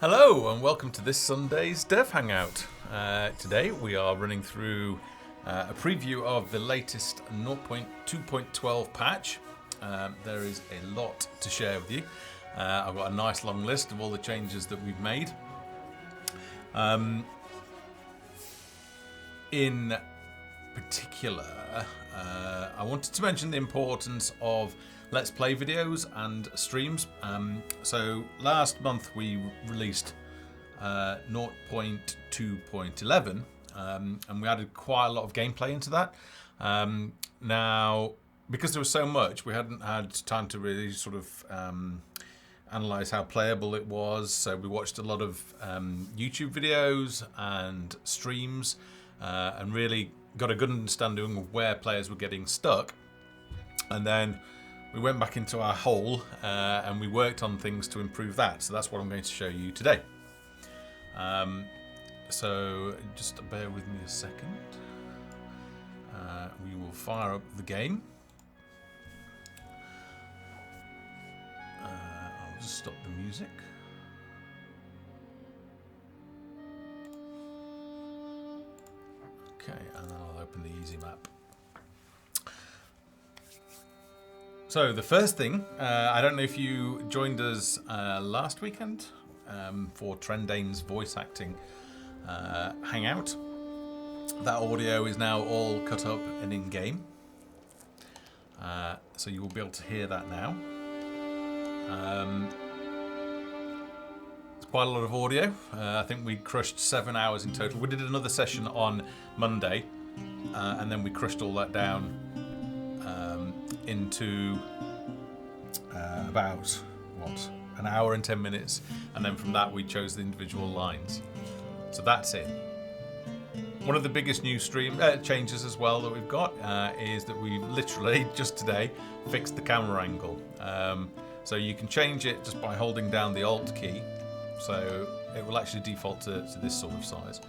Hello and welcome to this Sunday's Dev Hangout. Today we are running through a preview of the latest 0.2.12 patch. There is a lot to share with you. I've got a nice long list of all the changes that we've made. In particular, I wanted to mention the importance of Let's Play videos and streams. So last month we released 0.2.11 and we added quite a lot of gameplay into that. Now, because there was so much, we hadn't had time to really sort of analyze how playable it was. So we watched a lot of YouTube videos and streams and really got a good understanding of where players were getting stuck. And then we went back into our hole and we worked on things to improve that. So that's what I'm going to show you today. So just bear with me a second. We will fire up the game. I'll just stop the music. Okay, and then I'll open the easy map. So the first thing, I don't know if you joined us last weekend for Trendane's voice acting hangout. That audio is now all cut up and in game. So you will be able to hear that now. It's quite a lot of audio. I think we crushed 7 hours in total. We did another session on Monday and then we crushed all that down into about an hour and 10 minutes, and then from that we chose the individual lines. So that's it. One of the biggest new stream changes as well that we've got is that we literally just today fixed the camera angle. So you can change it just by holding down the Alt key, so it will actually default to this sort of size.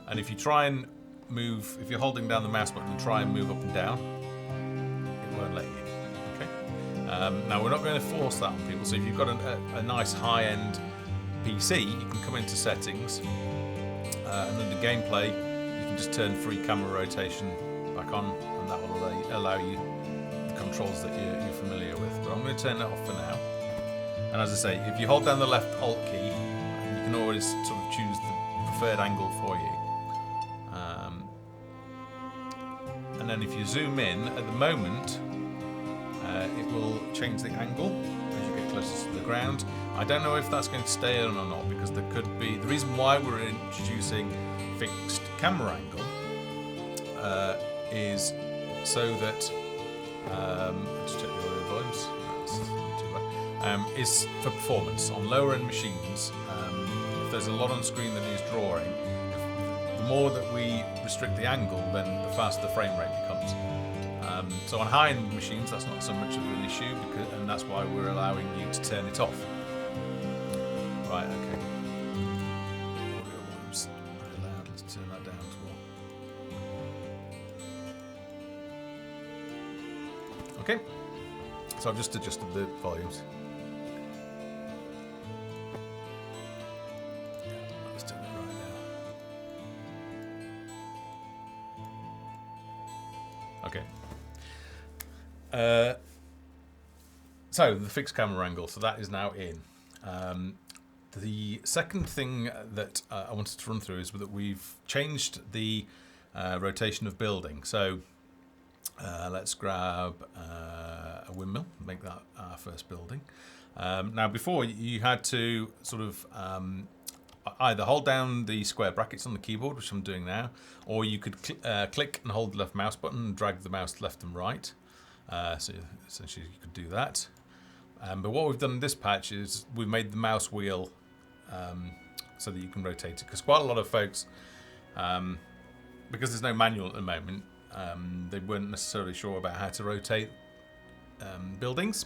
And if you try and move, if you're holding down the mouse button and try and move up and down, it won't let you. Now we're not going to force that on people, so if you've got a nice high-end PC, you can come into settings and under gameplay you can just turn free camera rotation back on, and that will allow you the controls that you're familiar with. But I'm going to turn that off for now. And as I say, if you hold down the left Alt key, you can always sort of choose the preferred angle for you. And then if you zoom in, at the moment it will change the angle as you get closer to the ground. I don't know if that's going to stay on or not, because there could be, the reason why we're introducing fixed camera angle is so that just check the audio volumes. That's not too bad. Is for performance on lower end machines. If there's a lot on screen that needs drawing, the more that we restrict the angle, then the faster the frame rate becomes. So on high-end machines, that's not so much of an issue, and that's why we're allowing you to turn it off. Right, okay. Audio volume's very loud. Let's turn that down as well. Okay. So I've just adjusted the volumes. Let's turn it right now. Okay. So the fixed camera angle, so that is now in. The second thing that I wanted to run through is that we've changed the rotation of building. So let's grab a windmill, make that our first building. Now before, you had to sort of either hold down the square brackets on the keyboard, which I'm doing now, or you could click and hold the left mouse button and drag the mouse left and right. So essentially you could do that. But what we've done in this patch is we've made the mouse wheel so that you can rotate it. Because quite a lot of folks, because there's no manual at the moment, they weren't necessarily sure about how to rotate buildings.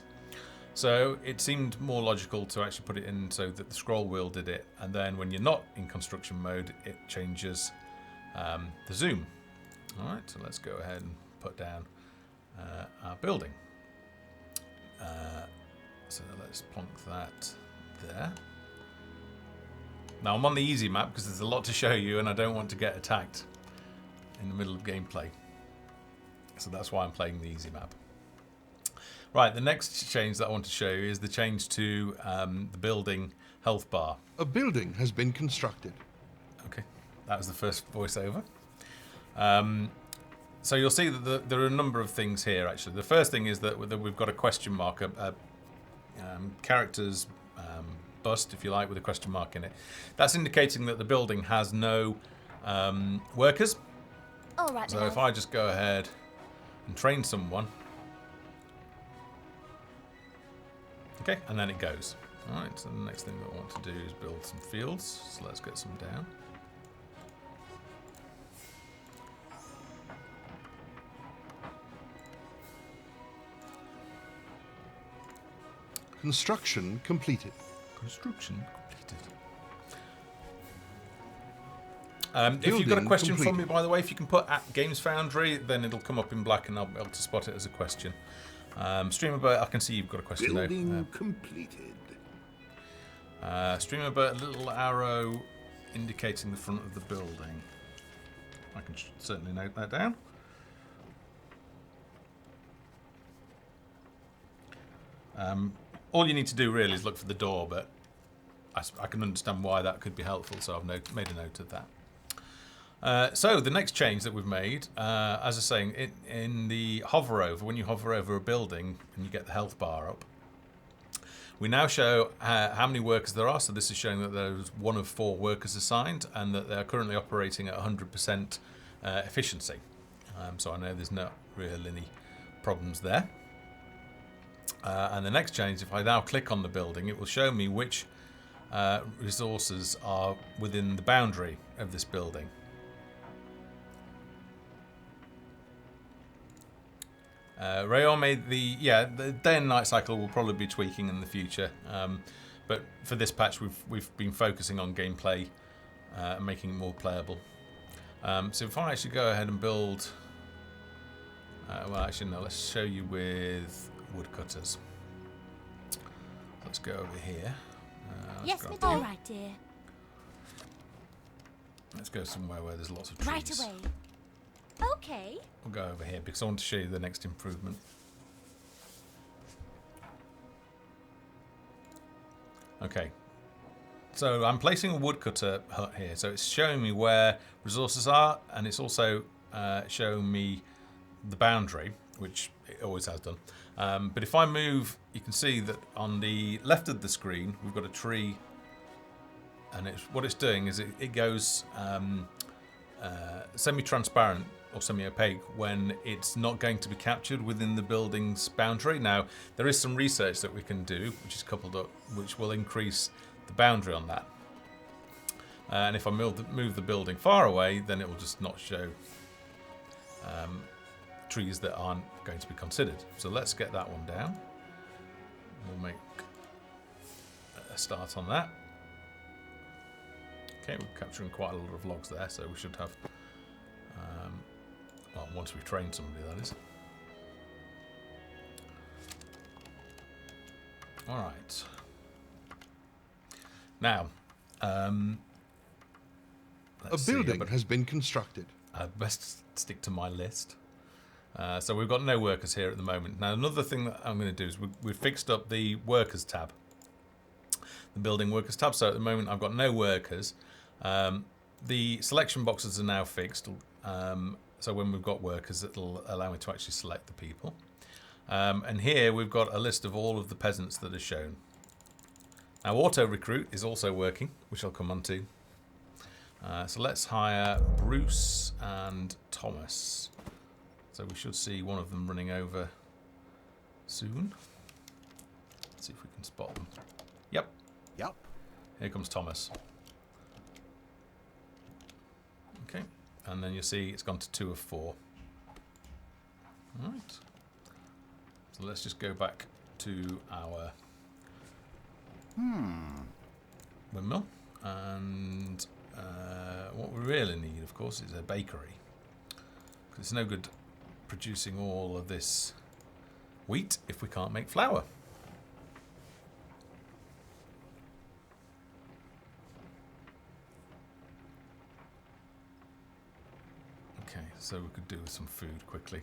So it seemed more logical to actually put it in so that the scroll wheel did it. And then when you're not in construction mode, it changes the zoom. All right, so let's go ahead and put down our building. So let's plonk that there. Now I'm on the easy map because there's a lot to show you and I don't want to get attacked in the middle of gameplay. So that's why I'm playing the easy map. Right, the next change that I want to show you is the change to the building health bar. A building has been constructed. Okay, that was the first voiceover. So you'll see that there are a number of things here actually. The first thing is that we've got a question mark, a character's bust, if you like, with a question mark in it. That's indicating that the building has no workers. All right. So if I just go ahead and train someone, okay, and then it goes. All right. So the next thing that I want to do is build some fields. So let's get some down. Construction completed. Construction completed. If you've got a question from me, by the way, if you can put at Games Foundry, then it'll come up in black and I'll be able to spot it as a question. Streamerbird, I can see you've got a question there. Building completed. Streamerbird, a little arrow indicating the front of the building. I can certainly note that down. All you need to do really is look for the door, but I can understand why that could be helpful, so I've made a note of that. So the next change that we've made, as I was saying, in the hover over, when you hover over a building and you get the health bar up, we now show how many workers there are. So this is showing that there's 1 of 4 workers assigned and that they're currently operating at 100% efficiency. So I know there's not really any problems there. And the next change, if I now click on the building, it will show me which resources are within the boundary of this building. Rayon made the day and night cycle will probably be tweaking in the future, but for this patch we've been focusing on gameplay and making it more playable. So if I actually go ahead and build, well actually no, let's show you with woodcutters. Let's go over here. Yes, all right, dear. Let's go somewhere where there's lots of trees. Right away. Okay. We'll go over here because I want to show you the next improvement. Okay. So I'm placing a woodcutter hut here. So it's showing me where resources are, and it's also showing me the boundary, which it always has done. But if I move, you can see that on the left of the screen, we've got a tree, and what it's doing is it goes semi-transparent or semi-opaque when it's not going to be captured within the building's boundary. Now, there is some research that we can do, which is coupled up, which will increase the boundary on that. And if I move the building far away, then it will just not show trees that aren't going to be considered. So let's get that one down. We'll make a start on that. Okay, we're capturing quite a lot of logs there, so we should have, well, once we've trained somebody, that is. All right. Now, a building has been constructed. Best stick to my list. So we've got no workers here at the moment. Now, another thing that I'm going to do is we've fixed up the workers tab, the building workers tab. So at the moment, I've got no workers. The selection boxes are now fixed. So when we've got workers, it'll allow me to actually select the people. And here we've got a list of all of the peasants that are shown. Now, auto recruit is also working, which I'll come on to. So let's hire Bruce and Thomas. So we should see one of them running over soon. Let's see if we can spot them. Yep. Here comes Thomas. Okay. And then you'll see it's gone to 2 of 4. All right. So let's just go back to our windmill. And what we really need, of course, is a bakery. Because it's no good producing all of this wheat if we can't make flour. Okay, so we could do with some food quickly.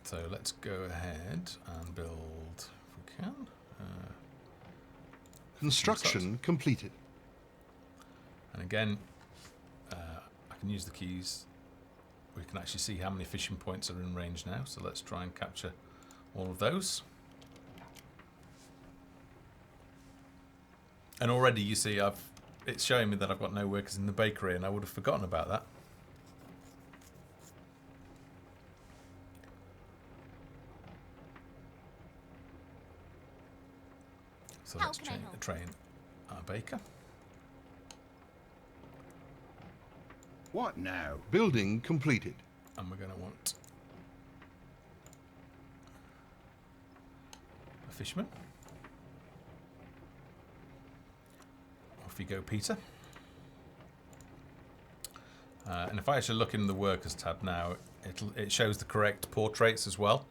So let's go ahead and build, if we can. Construction completed. And again, I can use the keys. We can actually see how many fishing points are in range now. So let's try and capture all of those. And already you see it's showing me that I've got no workers in the bakery, and I would have forgotten about that. So let's train our baker. What now? Building completed. And we're going to want a fisherman. Off you go, Peter. And if I actually look in the workers tab now, it shows the correct portraits as well.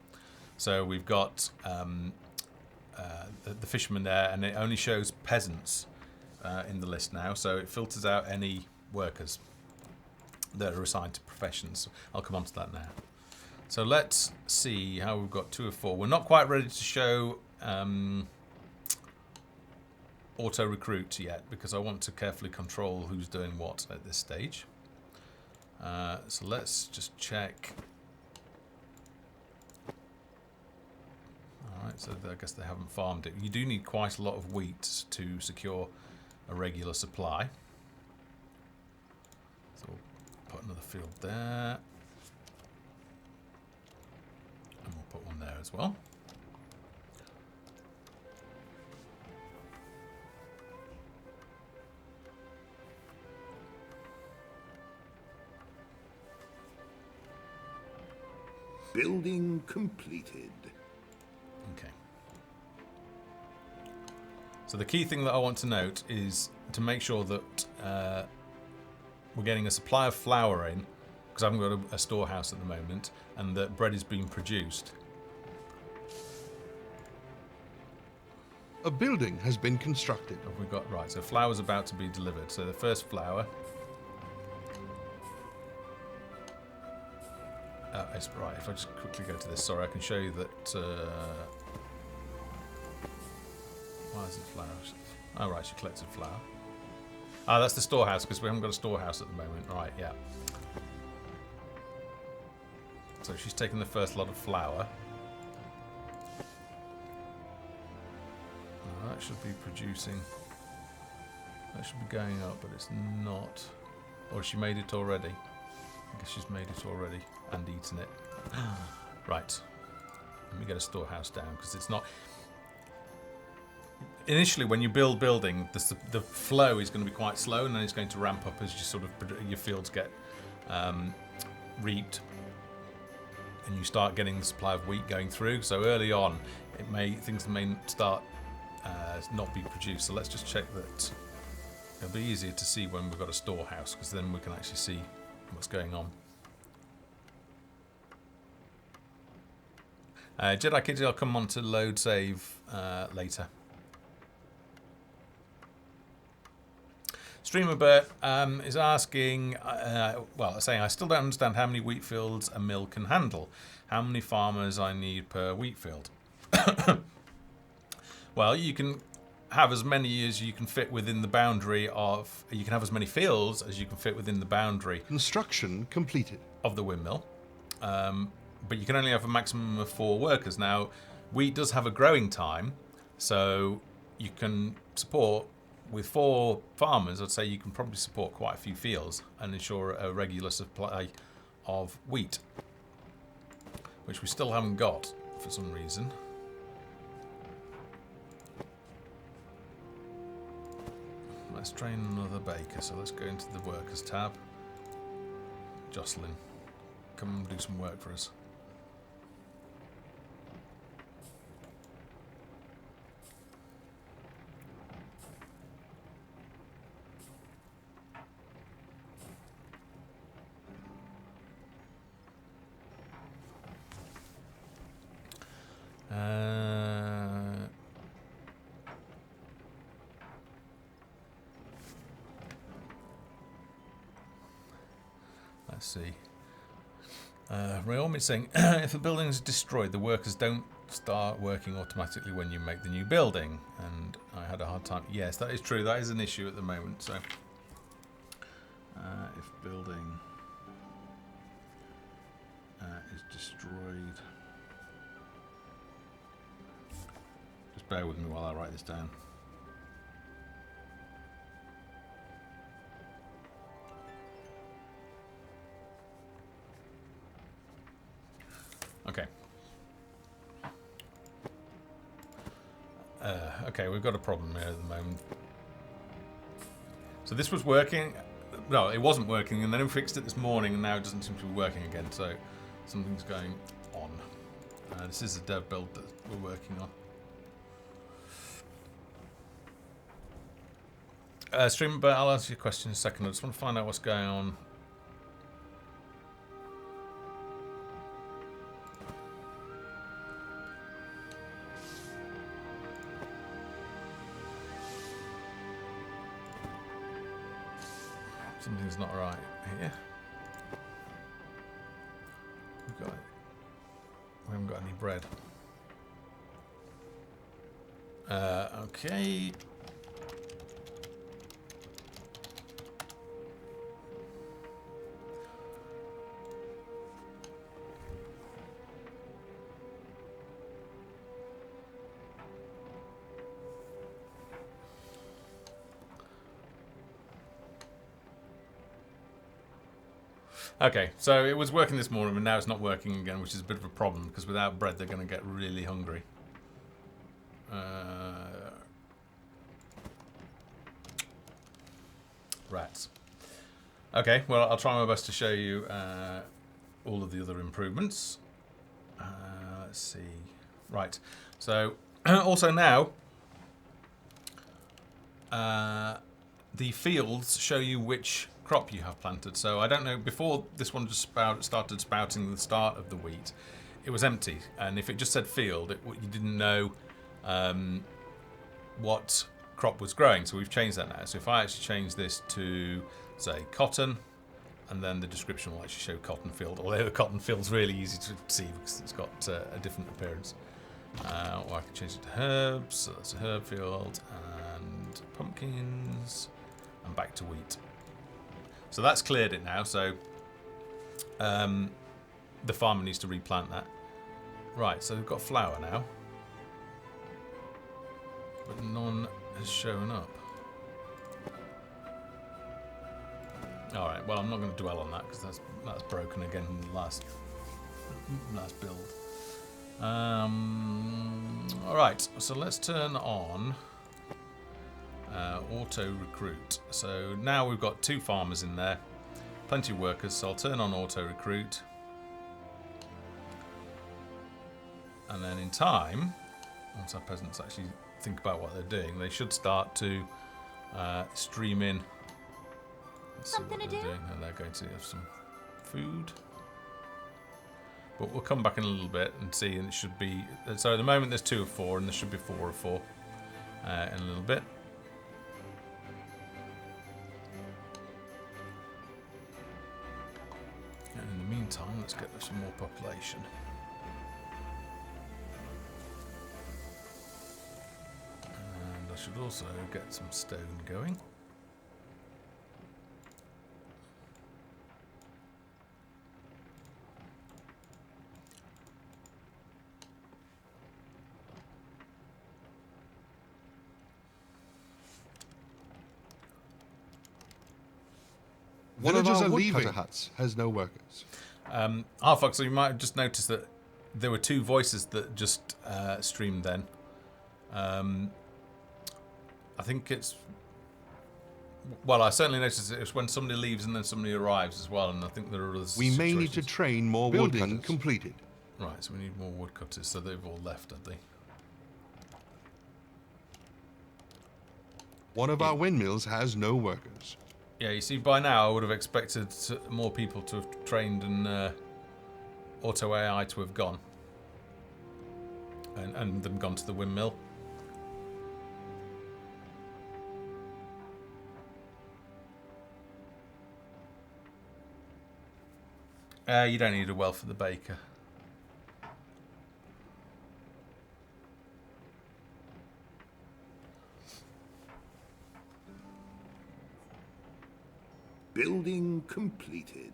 So we've got the fisherman there, and it only shows peasants in the list now. So it filters out any workers that are assigned to professions. I'll come on to that now. So let's see how we've got 2 of 4. We're not quite ready to show auto recruit yet, because I want to carefully control who's doing what at this stage. So let's just check. Alright, so I guess they haven't farmed it. You do need quite a lot of wheat to secure a regular supply. So we'll put another field there. And we'll put one there as well. Building completed. Okay. So the key thing that I want to note is to make sure that we're getting a supply of flour in, because I haven't got a storehouse at the moment, and that bread is being produced. A building has been constructed. Have we got right? So flour's about to be delivered. So the first flour. It's right. If I just quickly go to this, sorry, I can show you that. Why is it flour? Oh right, she collected flour. Ah, that's the storehouse, because we haven't got a storehouse at the moment. Right, yeah. So she's taken the first lot of flour. That should be producing. That should be going up, but it's not. Or she made it already. I guess she's made it already and eaten it. Right. Let me get a storehouse down, because it's not. Initially, when you build building, the flow is going to be quite slow, and then it's going to ramp up as you sort of your fields get reaped, and you start getting the supply of wheat going through. So early on, things may start not be produced. So let's just check that. It'll be easier to see when we've got a storehouse, because then we can actually see what's going on. Jedi Kitty, I'll come on to load save later. Streamerbert is asking, saying, I still don't understand how many wheat fields a mill can handle. How many farmers I need per wheat field? Well, you can have as many as you can fit within the boundary of. You can have as many fields as you can fit within the boundary. Construction completed. Of the windmill. But you can only have a maximum of 4 workers. Now, wheat does have a growing time, so you can support, with 4 farmers, I'd say you can probably support quite a few fields and ensure a regular supply of wheat, which we still haven't got for some reason. Let's train another baker, so let's go into the workers tab. Jocelyn, come and do some work for us. Let's see. Rayomi is saying, if a building is destroyed, the workers don't start working automatically when you make the new building. And I had a hard time. Yes, that is true. That is an issue at the moment. So, if building is destroyed, just bear with me while I write this down. Okay. Okay, we've got a problem here at the moment. So this was working. No, it wasn't working, and then we fixed it this morning, and now it doesn't seem to be working again. So something's going on. This is a dev build that we're working on. Stream, but I'll answer your question in a second. I just want to find out what's going on. Something's not right here. We haven't got any bread. Okay. Okay, so it was working this morning, and now it's not working again, which is a bit of a problem, because without bread, they're going to get really hungry. Rats. Okay, well, I'll try my best to show you all of the other improvements. Let's see. Right, so also now, the fields show you which crop you have planted. So I don't know, before this one just started spouting the start of the wheat, it was empty, and if it just said field, you didn't know what crop was growing. So we've changed that now. So if I actually change this to, say, cotton, and then the description will actually show cotton field, although the cotton field's really easy to see because it's got a different appearance. Or I can change it to herbs, so that's a herb field, and pumpkins, and back to wheat. So that's cleared it now, so the farmer needs to replant that. Right, so we've got flour now, but none has shown up. Alright, well, I'm not going to dwell on that because that's broken again in the last build. Alright, so let's turn on auto recruit. So now we've got 2 farmers in there, plenty of workers, so I'll turn on auto recruit, and then in time, once our peasants actually think about what they're doing, they should start to stream in. Let's see what they're doing. And they're going to have some food, but we'll come back in a little bit and see, and it should be, so at the moment there's 2 of 4, and there should be 4 of 4 in a little bit. And in the meantime, let's get some more population. And I should also get some stone going. One of Villagers our are woodcutter leaving. huts has no workers. Fox, so you might have just noticed that there were 2 voices that just streamed then. I think it's... Well, I certainly noticed it's when somebody leaves and then somebody arrives as well, and I think there are other We may need to situations. train more Building woodcutters. completed. Right, so we need more woodcutters, so they've all left, have they? One of our windmills has no workers. Yeah, you see, by now I would have expected more people to have trained and auto AI to have gone. And them gone to the windmill. You don't need a well for the baker. Building completed.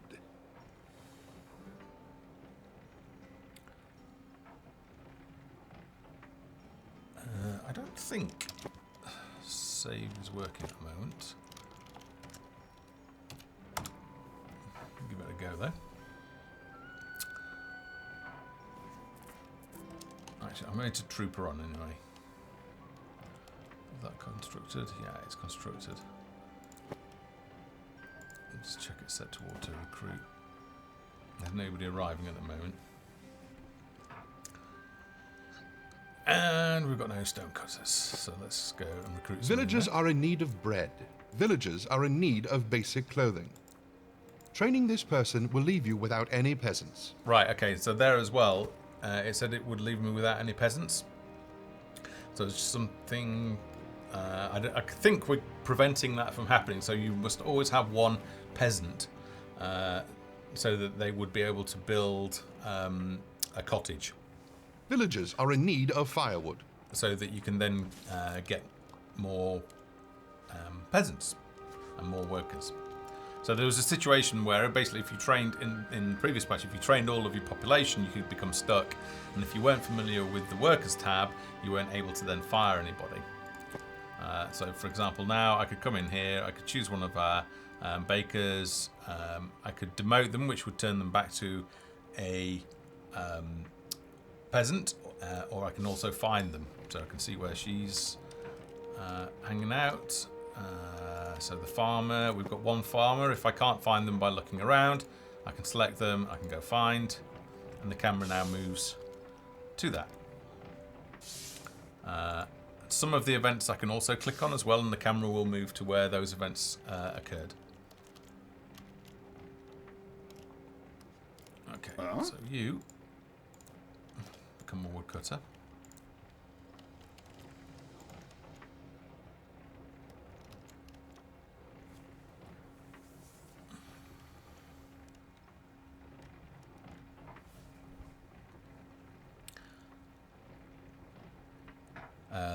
I don't think save is working at the moment. Give it a go though. Actually, I'm going to trooper on anyway. Is that constructed? Yeah, it's constructed. Let's check it's set to auto recruit. There's nobody arriving at the moment. And we've got no stone cutters, so let's go and recruit some. Villagers are in need of bread. Villagers are in need of basic clothing. Training this person will leave you without any peasants. Right, okay, so there as well, it said it would leave me without any peasants. So it's something... I think we're preventing that from happening, so you must always have one peasant so that they would be able to build a cottage. Villagers are in need of firewood. So that you can then get more peasants and more workers. So there was a situation where basically if you trained, in previous patch, if you trained all of your population, you could become stuck. And if you weren't familiar with the workers tab, you weren't able to then fire anybody. So for example, now I could come in here, I could choose one of our bakers, I could demote them, which would turn them back to a peasant, or I can also find them. So I can see where she's hanging out. So the farmer, we've got one farmer. If I can't find them by looking around, I can select them, I can go find, and the camera now moves to that. Some of the events I can also click on as well, and the camera will move to where those events occurred. Okay, so you become a woodcutter.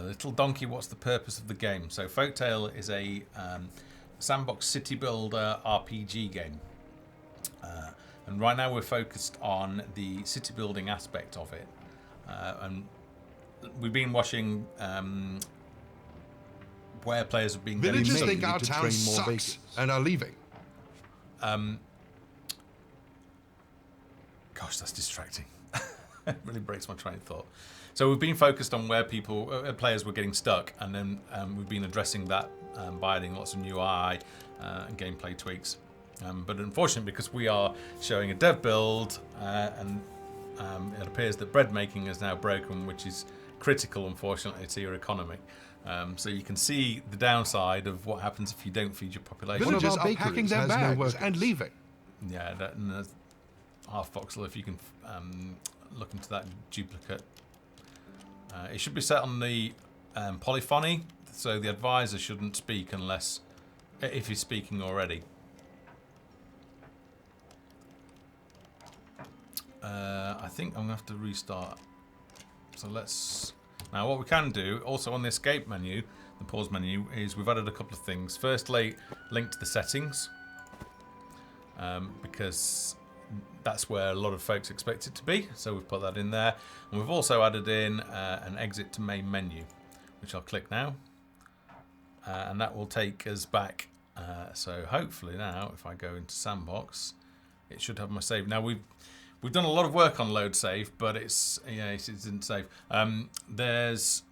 Little Donkey, what's the purpose of the game? So Folktale is a sandbox city builder RPG game. And right now we're focused on the city building aspect of it. And we've been watching where players have been getting Villagers made. think our town sucks and are leaving. Gosh, that's distracting. It really breaks my train of thought. So we've been focused on where players were getting stuck, and then we've been addressing that by adding lots of new UI and gameplay tweaks. But unfortunately, because we are showing a dev build, and it appears that bread making is now broken, which is critical, unfortunately, to your economy. So you can see the downside of what happens if you don't feed your population. Villagers are packing their bags and leaving. Yeah, and there's half voxel if you can look into that duplicate. It should be set on the polyphony, so the advisor shouldn't speak unless if he's speaking already. I think I'm gonna have to restart. So let's now what we can do also on the escape menu, the pause menu, is we've added a couple of things. Firstly, link to the settings, because that's where a lot of folks expect it to be, so we've put that in there. And we've also added in an exit to main menu, which I'll click now, and that will take us back. So hopefully now, if I go into Sandbox, it should have my save. Now we've done a lot of work on load save, but it didn't save. There's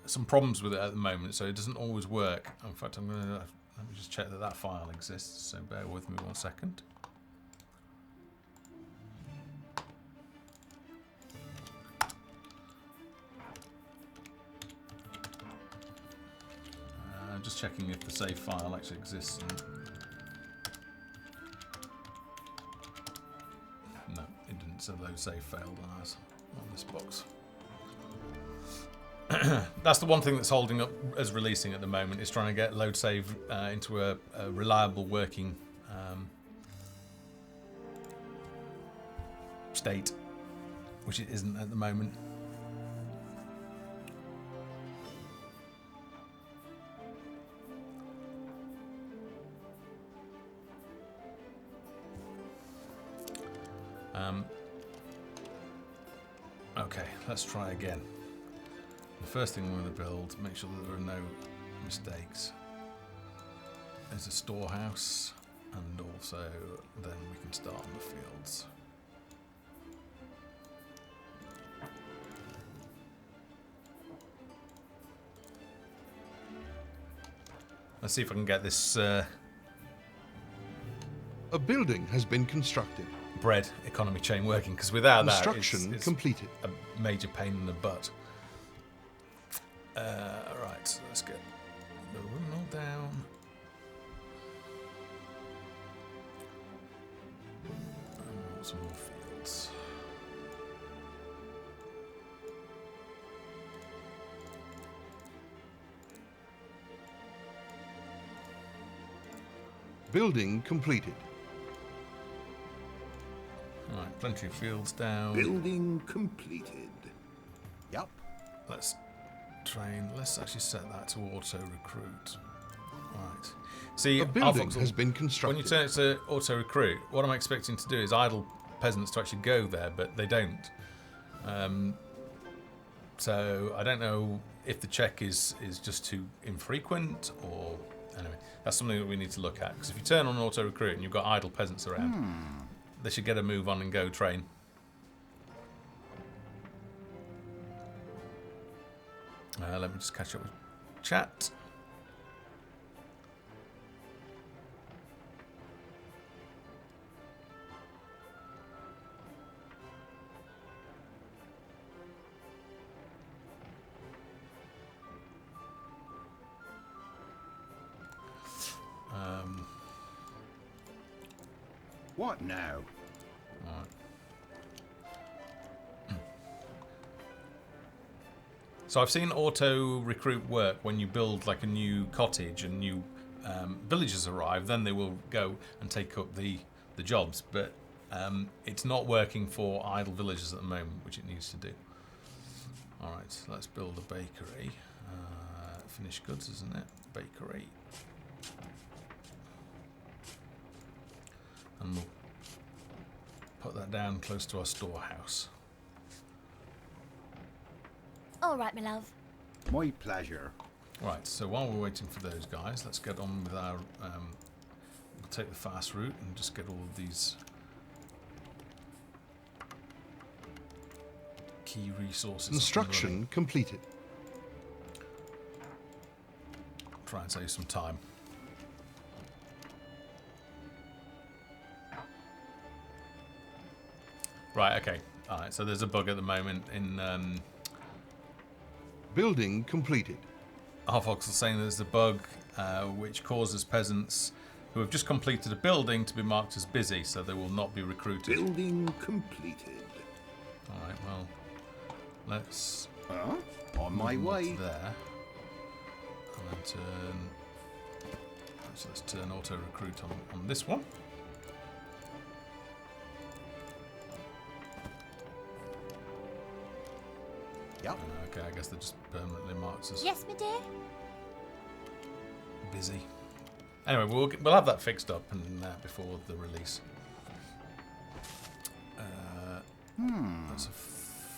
some problems with it at the moment, so it doesn't always work. In fact, let me just check that file exists. So bear with me 1 second. Just checking if the save file actually exists. No, it didn't. So load save failed on this box. That's the one thing that's holding up as releasing at the moment, is trying to get load save into a reliable working state, which it isn't at the moment. Okay, let's try again. The first thing we're going to build, make sure that there are no mistakes. There's a storehouse, and also then we can start on the fields. Let's see if I can get this A building has been constructed. bread economy chain working, because without that, Construction it's completed. a major pain in the butt. Right, so let's get the windmill down. And some more fields. Building completed. Right, plenty of fields down. Building completed. Yep. Let's train. Let's actually set that to auto recruit. Right. See, A building Alfox, has been when constructed. you turn it to auto recruit, what I'm expecting to do is idle peasants to actually go there, but they don't. So I don't know if the check is just too infrequent, or anyway, that's something that we need to look at. Because if you turn on auto recruit and you've got idle peasants around, they should get a move on and go train. Let me just catch up with chat. What now? So I've seen auto recruit work when you build like a new cottage and new villagers arrive, then they will go and take up the jobs, but it's not working for idle villagers at the moment, which it needs to do. Alright, so let's build a bakery. Finished goods, isn't it? Bakery. And we'll put that down close to our storehouse. All right, my love. My pleasure. Right, so while we're waiting for those guys, let's get on with our... we'll take the fast route and just get all of these key resources. Construction completed. Try and save some time. Right, okay. Alright, so there's a bug at the moment in... Building completed. Harfox is saying there's a bug which causes peasants who have just completed a building to be marked as busy, so they will not be recruited. Building completed. Alright, well, let's On my move way. to there. And then turn... So let's turn auto recruit on this one. Yep. Okay, I guess they're just permanently marked as Yes, my dear. busy. Anyway, we'll have that fixed up and before the release. That's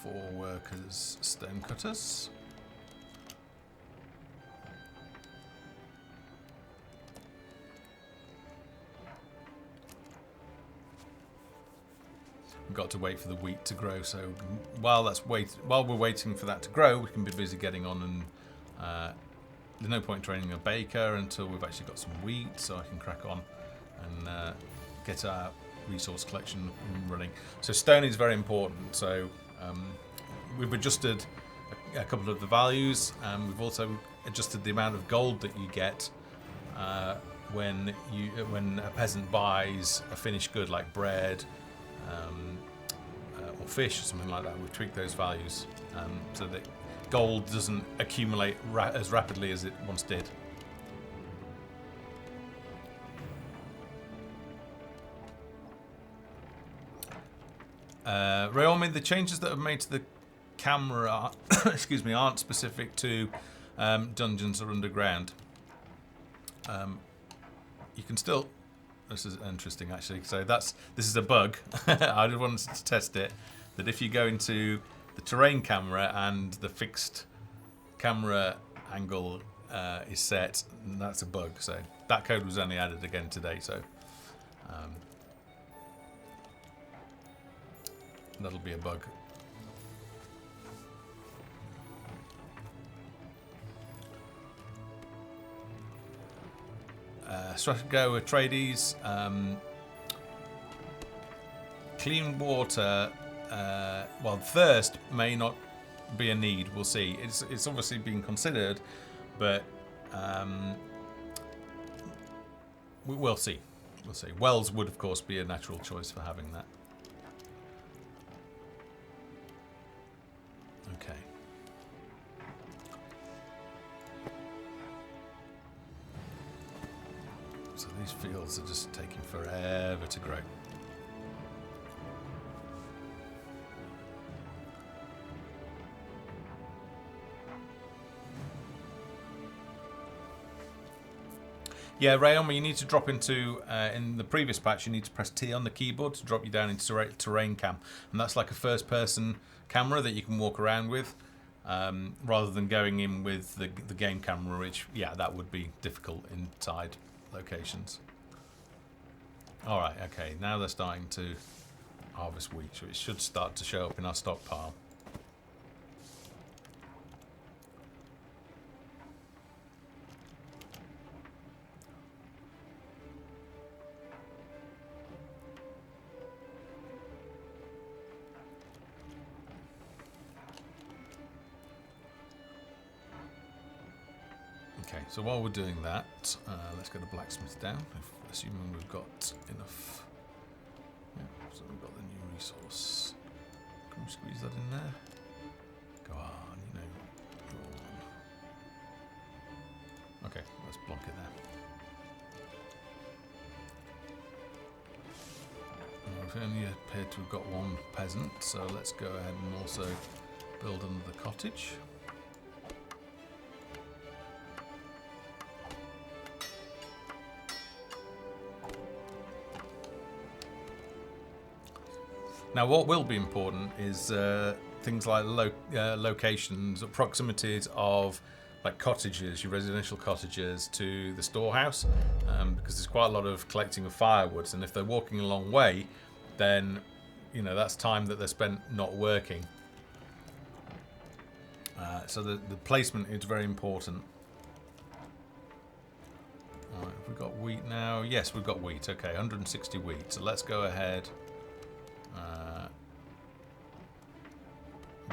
4 workers, stone cutters. We've got to wait for the wheat to grow, so while we're waiting for that to grow, we can be busy getting on and there's no point training a baker until we've actually got some wheat, so I can crack on and get our resource collection running. So stone is very important, so we've adjusted a couple of the values, and we've also adjusted the amount of gold that you get when a peasant buys a finished good like bread or fish or something like that. We've tweaked those values so that gold doesn't accumulate as rapidly as it once did. Rayomi, the changes that have made to the camera, excuse me, aren't specific to dungeons or underground. You can still. This is interesting, actually. So this is a bug. I just wanted to test it. That if you go into the terrain camera and the fixed camera angle is set, that's a bug. So that code was only added again today. So that'll be a bug. Go Atreides. Clean water. Well, thirst may not be a need. We'll see. It's obviously being considered, but we'll see. We'll see. Wells would, of course, be a natural choice for having that. Okay. So these fields are just taking forever to grow. Yeah, Rayomi, you need to drop into, in the previous patch, you need to press T on the keyboard to drop you down into terrain cam. And that's like a first-person camera that you can walk around with, rather than going in with the game camera, which, yeah, that would be difficult inside locations. Alright, okay, now they're starting to harvest wheat, so it should start to show up in our stockpile. Okay, so while we're doing that, let's get a blacksmith down, assuming we've got enough. Yeah, so we've got the new resource. Can we squeeze that in there? Go on, you know. Go on. Okay, let's block it there. We've only appeared to have got one peasant, so let's go ahead and also build another cottage. Now, what will be important is things like locations, or proximities of like cottages, your residential cottages, to the storehouse, because there's quite a lot of collecting of firewoods, and if they're walking a long way, then you know that's time that they're spent not working. So the placement is very important. All right, have we got wheat now? Yes, we've got wheat. Okay, 160 wheat. So let's go ahead.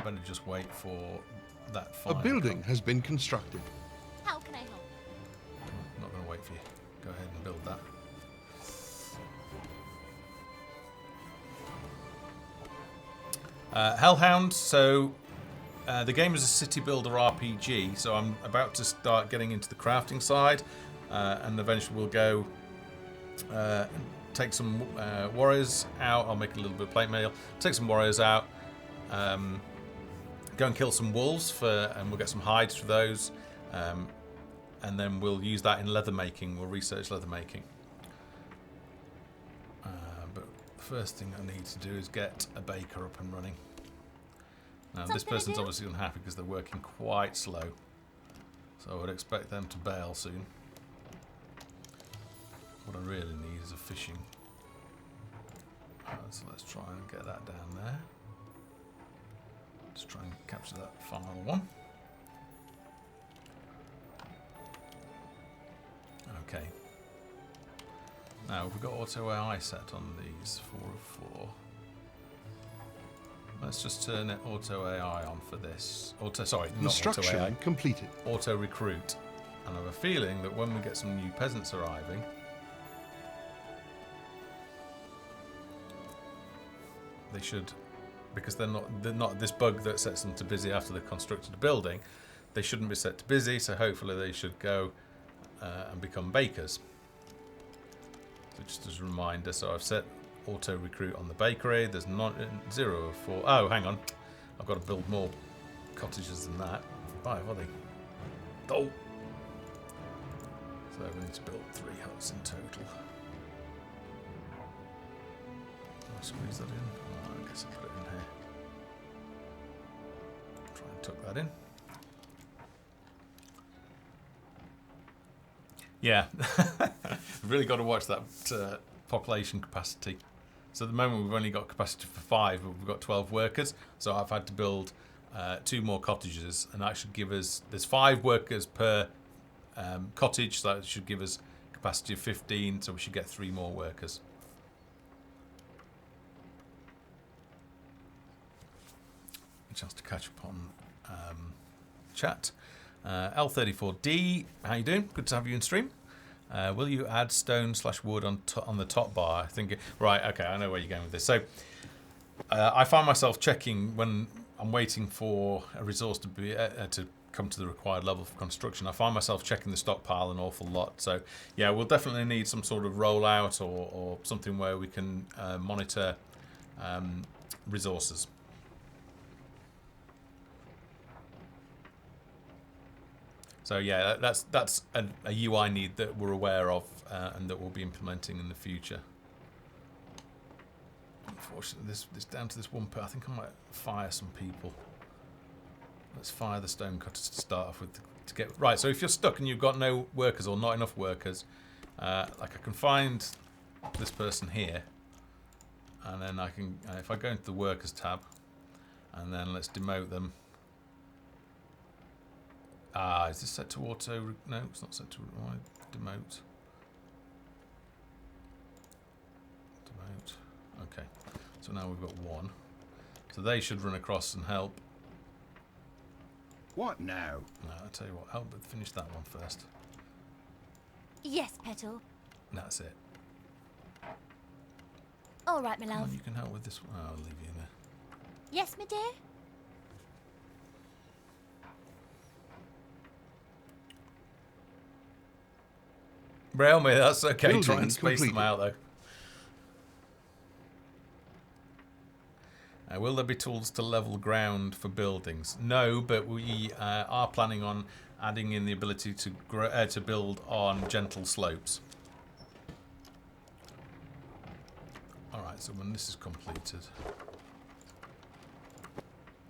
Better just wait for that fire. A building has been constructed. How can I help? I'm not going to wait for you. Go ahead and build that. Hellhound. So the game is a city builder RPG. So I'm about to start getting into the crafting side, and eventually we'll go take some warriors out. I'll make a little bit of plate mail. Take some warriors out. Go and kill some wolves and we'll get some hides for those, and then we'll use that in leather making. We'll research leather making. But the first thing I need to do is get a baker up and running. Now this person's obviously unhappy because they're working quite slow, so I would expect them to bail soon. What I really need is a fishing. So let's try and get that down there. Let's try and capture that final one. Okay. Now we've got auto AI set on these 4 of 4. Let's just turn it auto AI on for this. Sorry, not auto Construction AI. completed. Auto recruit. And I have a feeling that when we get some new peasants arriving, they should, because they're not this bug that sets them to busy after they've constructed a building, they shouldn't be set to busy, so hopefully they should go and become bakers. So just as a reminder, so I've set auto recruit on the bakery. There's not 0 of 4. Oh, hang on. I've got to build more cottages than that. 5, are they? Oh! So we need to build 3 huts in total. Can I squeeze that in? Oh, I guess I'll put it in here. Try and tuck that in. Yeah, we've really got to watch that population capacity. So at the moment we've only got capacity for 5, but we've got 12 workers. So I've had to build 2 more cottages, and that should give us, there's 5 workers per cottage, so that should give us capacity of 15, so we should get 3 more workers. A chance to catch up on chat. L34D, how you doing? Good to have you in stream. Will you add stone/wood on the top bar? I think right. Okay, I know where you're going with this. So I find myself checking when I'm waiting for a resource to be to come to the required level for construction. I find myself checking the stockpile an awful lot. So yeah, we'll definitely need some sort of rollout or something where we can monitor resources. So yeah, that's a UI need that we're aware of and that we'll be implementing in the future. Unfortunately, this down to this one I think I might fire some people. Let's fire the stonecutters to start off with to get right. So if you're stuck and you've got no workers or not enough workers, like I can find this person here, and then I can if I go into the workers tab, and then let's demote them. Ah, is this set to auto? No, it's not set to demote. Demote. Okay. So now we've got 1. So they should run across and help. What now? No, I'll tell you what. Help, but finish that one first. Yes, Petal. That's it. All right, my Come love. on, you can help with this one. Oh, I'll leave you in there. Yes, my dear. Braille me, that's okay. Building Try and space them completed. out though. Will there be tools to level ground for buildings? No, but we are planning on adding in the ability to to build on gentle slopes. All right, so when this is completed,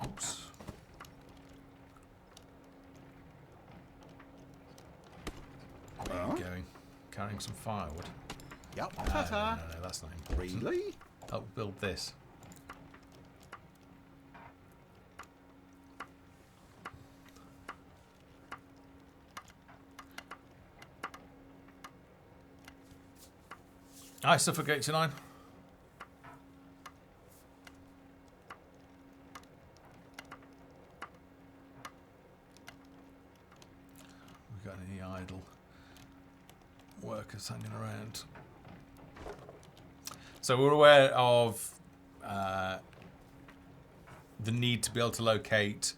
oops. Where are you going? Carrying some firewood. Yep. No, Ta-ta. no, that's not important. Really? Help build this. I suffocate tonight. We got any idle workers hanging around? So we're aware of the need to be able to locate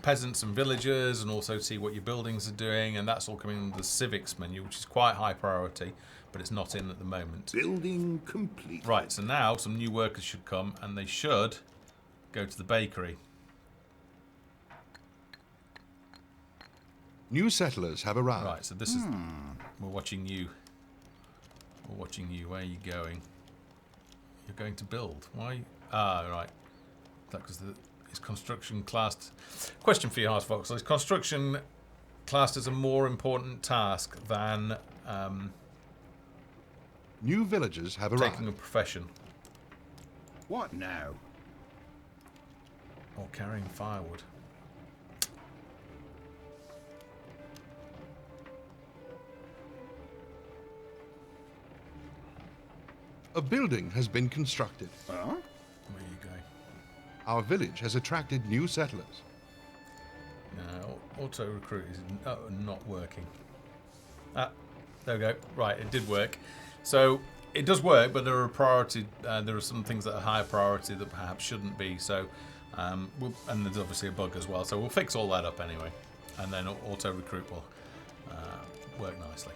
peasants and villagers, and also see what your buildings are doing, and that's all coming in the civics menu, which is quite high priority, but it's not in at the moment. Building complete. Right, so now some new workers should come, and they should go to the bakery. New settlers have arrived. Right, so this is... We're watching you. We're watching you. Where are you going? You're going to build. Why? Ah, right. That because is construction classed... Question for you, Heartfox. Is construction classed as a more important task than New villagers have taking a arrived. profession What now? or carrying firewood? A building has been constructed. Huh? Where are you going? Our village has attracted new settlers. No, auto recruit is not working. Ah, there we go. Right, it did work. So it does work, but there are priority. There are some things that are higher priority that perhaps shouldn't be. So, and there's obviously a bug as well. So we'll fix all that up anyway, and then auto recruit will work nicely.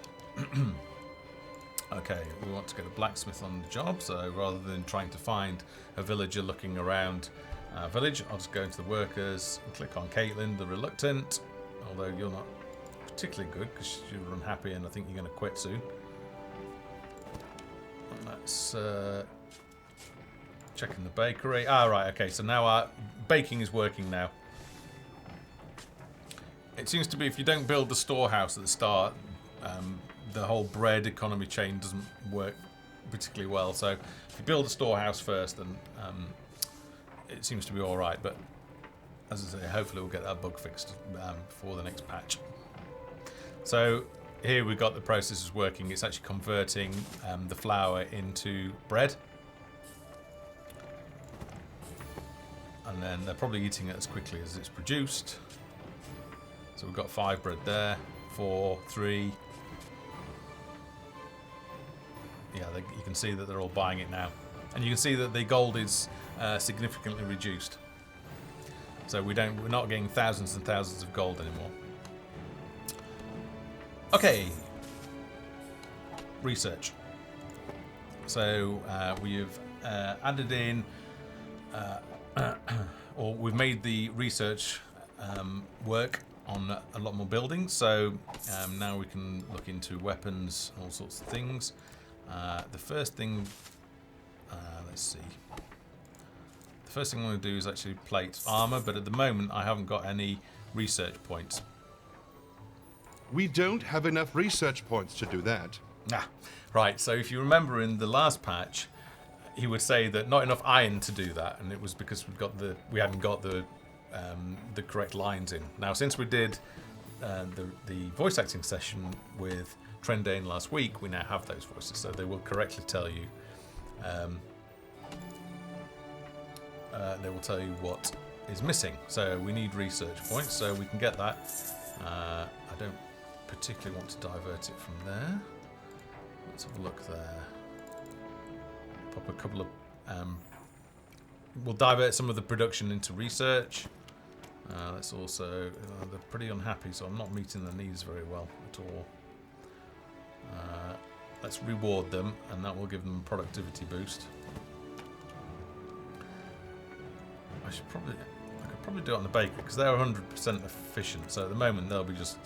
Okay, we want to get a blacksmith on the job, so rather than trying to find a villager looking around a village, I'll just go into the workers and click on Caitlin, the Reluctant, although you're not particularly good because you're unhappy and I think you're going to quit soon. And let's check in the bakery. Ah, right, okay, so now our baking is working now. It seems to be if you don't build the storehouse at the start, the whole bread economy chain doesn't work particularly well. So if you build a storehouse first, then it seems to be all right. But as I say, hopefully we'll get that bug fixed before the next patch. So here we've got the processes working. It's actually converting the flour into bread. And then they're probably eating it as quickly as it's produced. So we've got 5 bread there, 4, 3. Yeah, you can see that they're all buying it now. And you can see that the gold is significantly reduced. So we're not getting thousands and thousands of gold anymore. Okay. Research. So we've added in, or we've made the research work on a lot more buildings. So now we can look into weapons, all sorts of things. The first thing, let's see. The first thing I'm going to do is actually plate armor, but at the moment I haven't got any research points. We don't have enough research points to do that. Ah, right. So if you remember in the last patch, he would say that not enough iron to do that, and it was because we hadn't got the correct lines in. Now, since we did the voice acting session with Trendane last week, we now have those voices, so they will correctly tell you. They will tell you what is missing. So we need research points, so we can get that. I don't particularly want to divert it from there. Let's have a look there. Pop a couple of. We'll divert some of the production into research. Let's also. They're pretty unhappy, so I'm not meeting their needs very well at all. Let's reward them, and that will give them a productivity boost. I could probably do it on the baker because they're 100% efficient. So at the moment they'll be just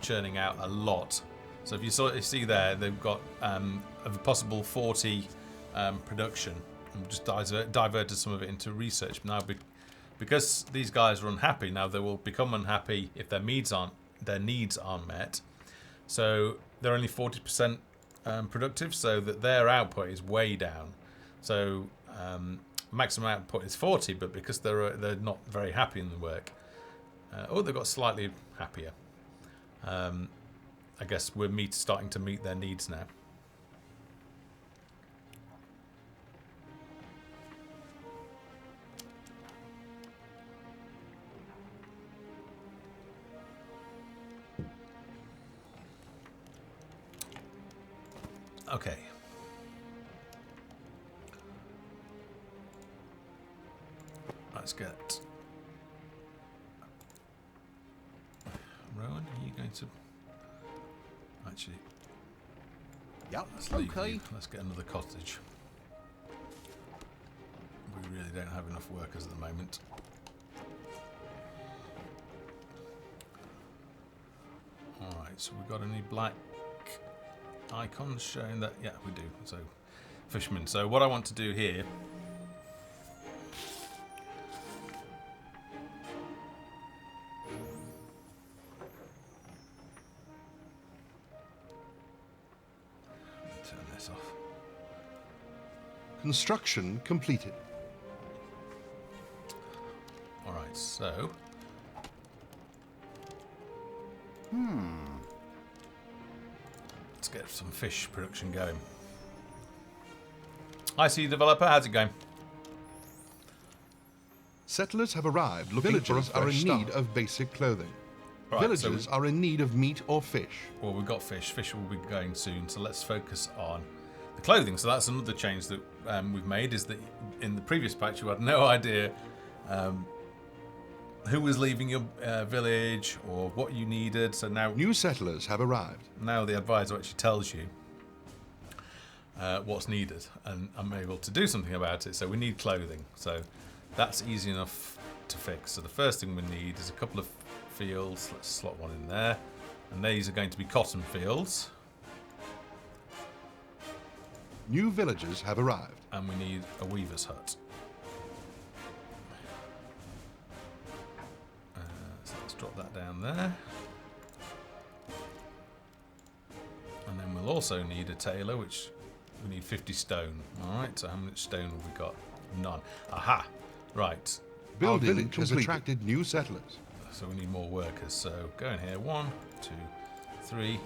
churning out a lot. So if you see there, they've got of a possible 40 production, and just diverted some of it into research. Now, because these guys are unhappy, now they will become unhappy if their needs aren't met. So they're only 40% productive, so that their output is way down. So maximum output is 40, but because they're not very happy in the work, they've got slightly happier. I guess we're starting to meet their needs now. Okay. Let's get Rowan. Are you going to actually? Yep, Let's leave okay. you. Let's get another cottage. We really don't have enough workers at the moment. All right. So we got any black icons showing that? Yeah, we do. So fishermen. So what I want to do here. Turn this off. Construction completed. All right. So. Let's get some fish production going. I see, developer. How's it going? Settlers have arrived looking Villagers are in need of basic clothing. Right, Villagers are in need of meat or fish. Well, we've got fish. Fish will be going soon, so let's focus on the clothing. So that's another change that we've made, is that in the previous patch you had no idea who was leaving your village or what you needed. So now New settlers have arrived. the advisor actually tells you. what's needed, and I'm able to do something about it. So we need clothing. So that's easy enough to fix. So the first thing we need is a couple of fields. Let's slot one in there, and these are going to be cotton fields. New villagers have arrived. And we need a weaver's hut. So let's drop that down there. And then we'll also need a tailor, which we need 50 stone. Alright, so how much stone have we got? None. Aha! Right. Our village has attracted new settlers. So we need more workers. So go in here. 1, 2, 3.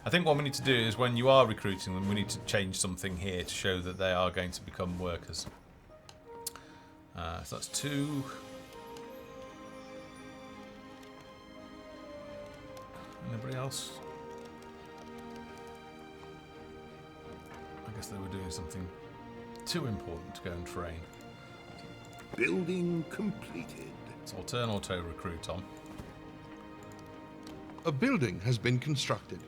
I think what we need to do is when you are recruiting them, we need to change something here to show that they are going to become workers. So that's 2. Anybody else? I guess they were doing something too important to go and train. Building completed. So I'll turn auto recruit on. A building has been constructed.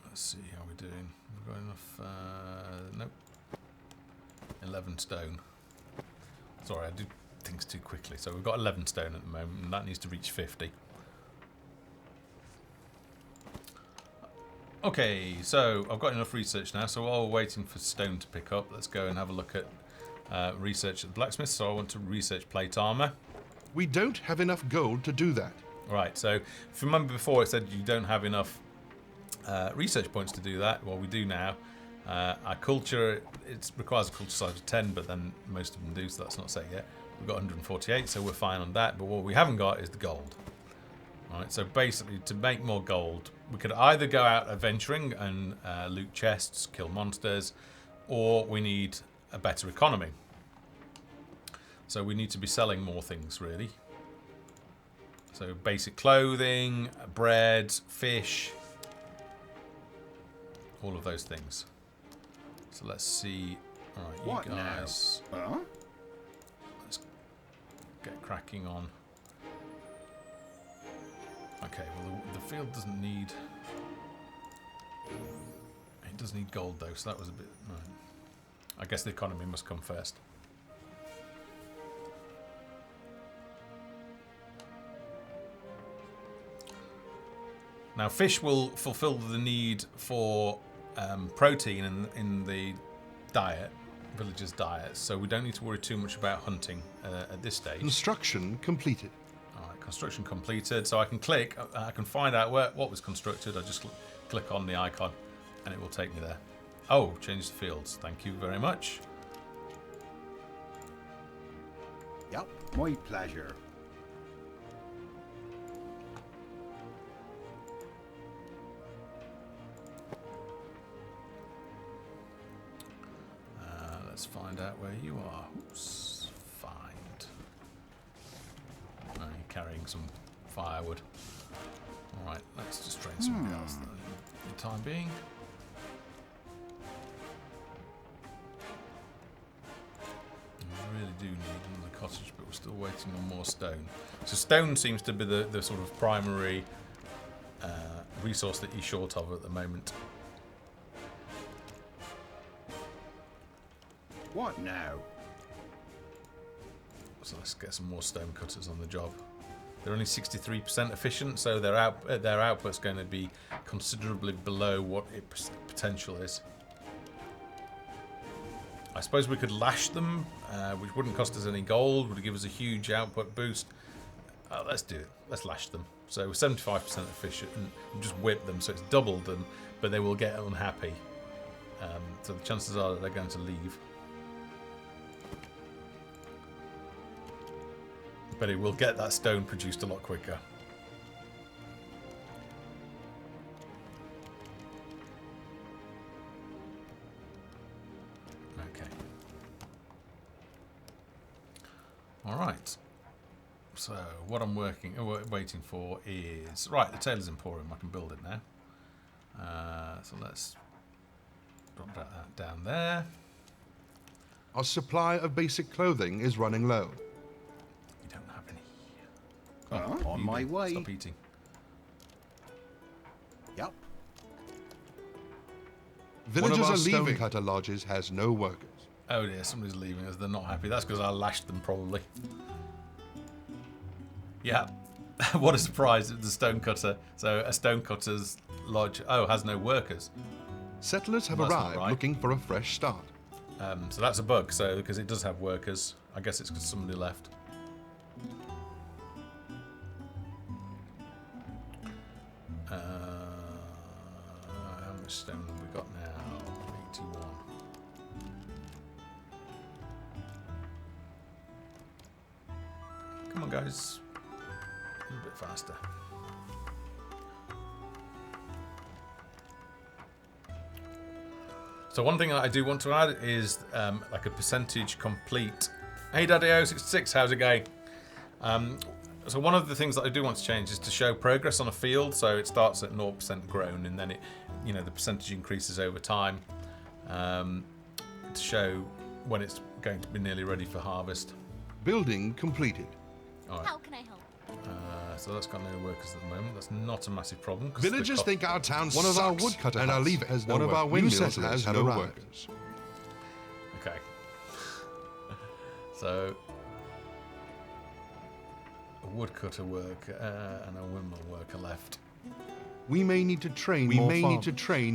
Let's see how we're doing. We've got enough. Nope. 11 stone. Sorry, I did things too quickly. So we've got 11 stone at the moment, and that needs to reach 50. Okay, so I've got enough research now. So while we're waiting for stone to pick up, let's go and have a look at research at the blacksmith. So I want to research plate armor. We don't have enough gold to do that. Right, so if you remember before I said you don't have enough research points to do that, well we do now. Our culture, it requires a culture size of 10, but then most of them do, so that's not set yet. We've got 148, so we're fine on that, but what we haven't got is the gold. Alright, so basically to make more gold, we could either go out adventuring and loot chests, kill monsters, or we need a better economy. So we need to be selling more things, really. So basic clothing, bread, fish, all of those things. So let's see. All right, What you guys. now? Let's get cracking on. Okay, well the field doesn't need. It does need gold though, so that was a bit. Right. I guess the economy must come first. Now, fish will fulfill the need for protein in the diet, villagers' diets, so we don't need to worry too much about hunting at this stage. Construction completed. All right, construction completed. So I can click, I can find out what was constructed. I just click on the icon, and it will take me there. Oh, change the fields. Thank you very much. Yep, my pleasure. Let's find out where you are. Oops, find. Oh, you're carrying some firewood. All right, let's just train somebody else then, for the time being. We really do need another cottage, but we're still waiting on more stone. So stone seems to be the sort of primary resource that you're short of at the moment. What now? So let's get some more stone cutters on the job. They're only 63% efficient, so their output's going to be considerably below what its potential is. I suppose we could lash them, which wouldn't cost us any gold, would give us a huge output boost. Let's do it. Let's lash them. So 75% efficient, and just whip them, so it's doubled them, but they will get unhappy. So the chances are that they're going to leave. But it will get that stone produced a lot quicker. Okay. All right. So what I'm waiting for is right. The Tailor's Emporium. I can build it now. So let's drop that down there. Our supply of basic clothing is running low. On my way. Stop eating. Yep. Villagers our are leaving. stonecutter lodges has no workers. Oh dear, somebody's leaving us. They're not happy. That's because I lashed them, probably. Yeah. What a surprise. It's a stonecutter. So a stonecutter's lodge, has no workers. Settlers have Well, that's not arrived right. looking for a fresh start. So that's a bug, so because it does have workers. I guess it's because somebody left. How much stone have we got now? 81. Come on, guys. A little bit faster. So one thing that I do want to add is like a percentage complete. Hey Daddy-O66, how's it going? So one of the things that I do want to change is to show progress on a field. So it starts at 0% grown, and then the percentage increases over time to show when it's going to be nearly ready for harvest. Building completed. All right. How can I help? So that's got no workers at the moment. That's not a massive problem. 'Cause Villagers think our town One of our sucks, woodcutter and are huts leaving. has no One of our work. New windmills settlers has have no arrived. workers. Okay. So a woodcutter worker and a windmill worker left. We may need to train.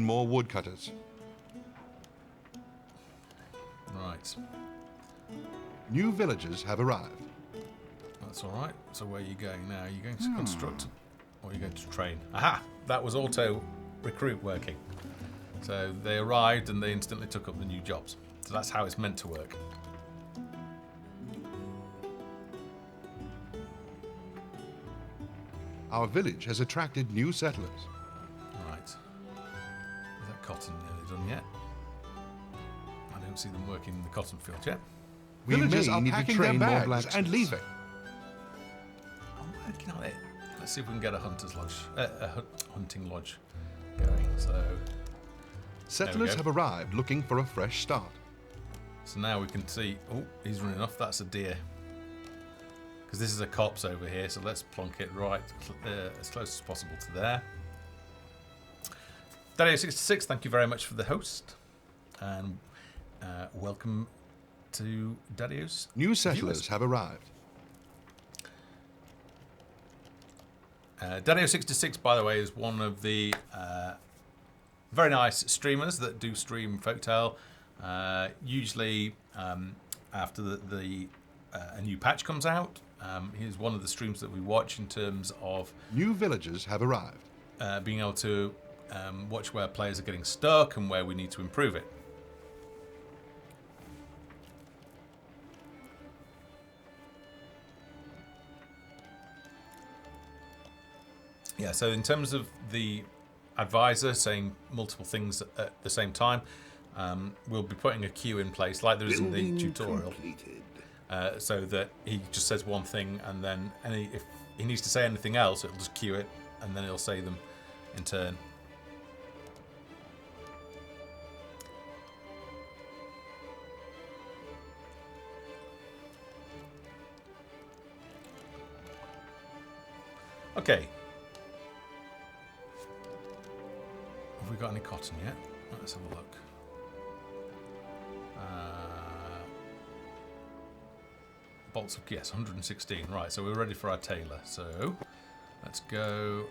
more woodcutters. Right. New villagers have arrived. That's all right. So where are you going now? Are you going to construct or are you going to train? Aha! That was auto recruit working. So they arrived and they instantly took up the new jobs. So that's how it's meant to work. Our village has attracted new settlers. Right. Is that cotton nearly done yet? I don't see them working in the cotton field yet. We Villagers may are need to packing train their more bags blacksmiths and leaving. I'm working on it. Let's see if we can get a hunter's lodge, hunting lodge going. So Settlers go. have arrived looking for a fresh start. now we can see. Oh, he's running off. That's a deer. Because this is a copse over here, so let's plonk it right as close as possible to there. Daddy-O66, thank you very much for the host, and welcome to Daddy-O's New settlers viewers. have arrived. Daddy-O66, by the way, is one of the very nice streamers that do stream Folktale. Usually after a new patch comes out. Here's one of the streams that we watch in terms of New villagers have arrived. being able to watch where players are getting stuck and where we need to improve it. Yeah, so in terms of the advisor saying multiple things at the same time, we'll be putting a queue in place like there is in the Building tutorial. completed. So that he just says one thing, and then if he needs to say anything else, it'll just cue it, and then he'll say them in turn. Okay. Have we got any cotton yet? Let's have a look. Bolts of, yes, 116. Right, so we're ready for our tailor. So let's go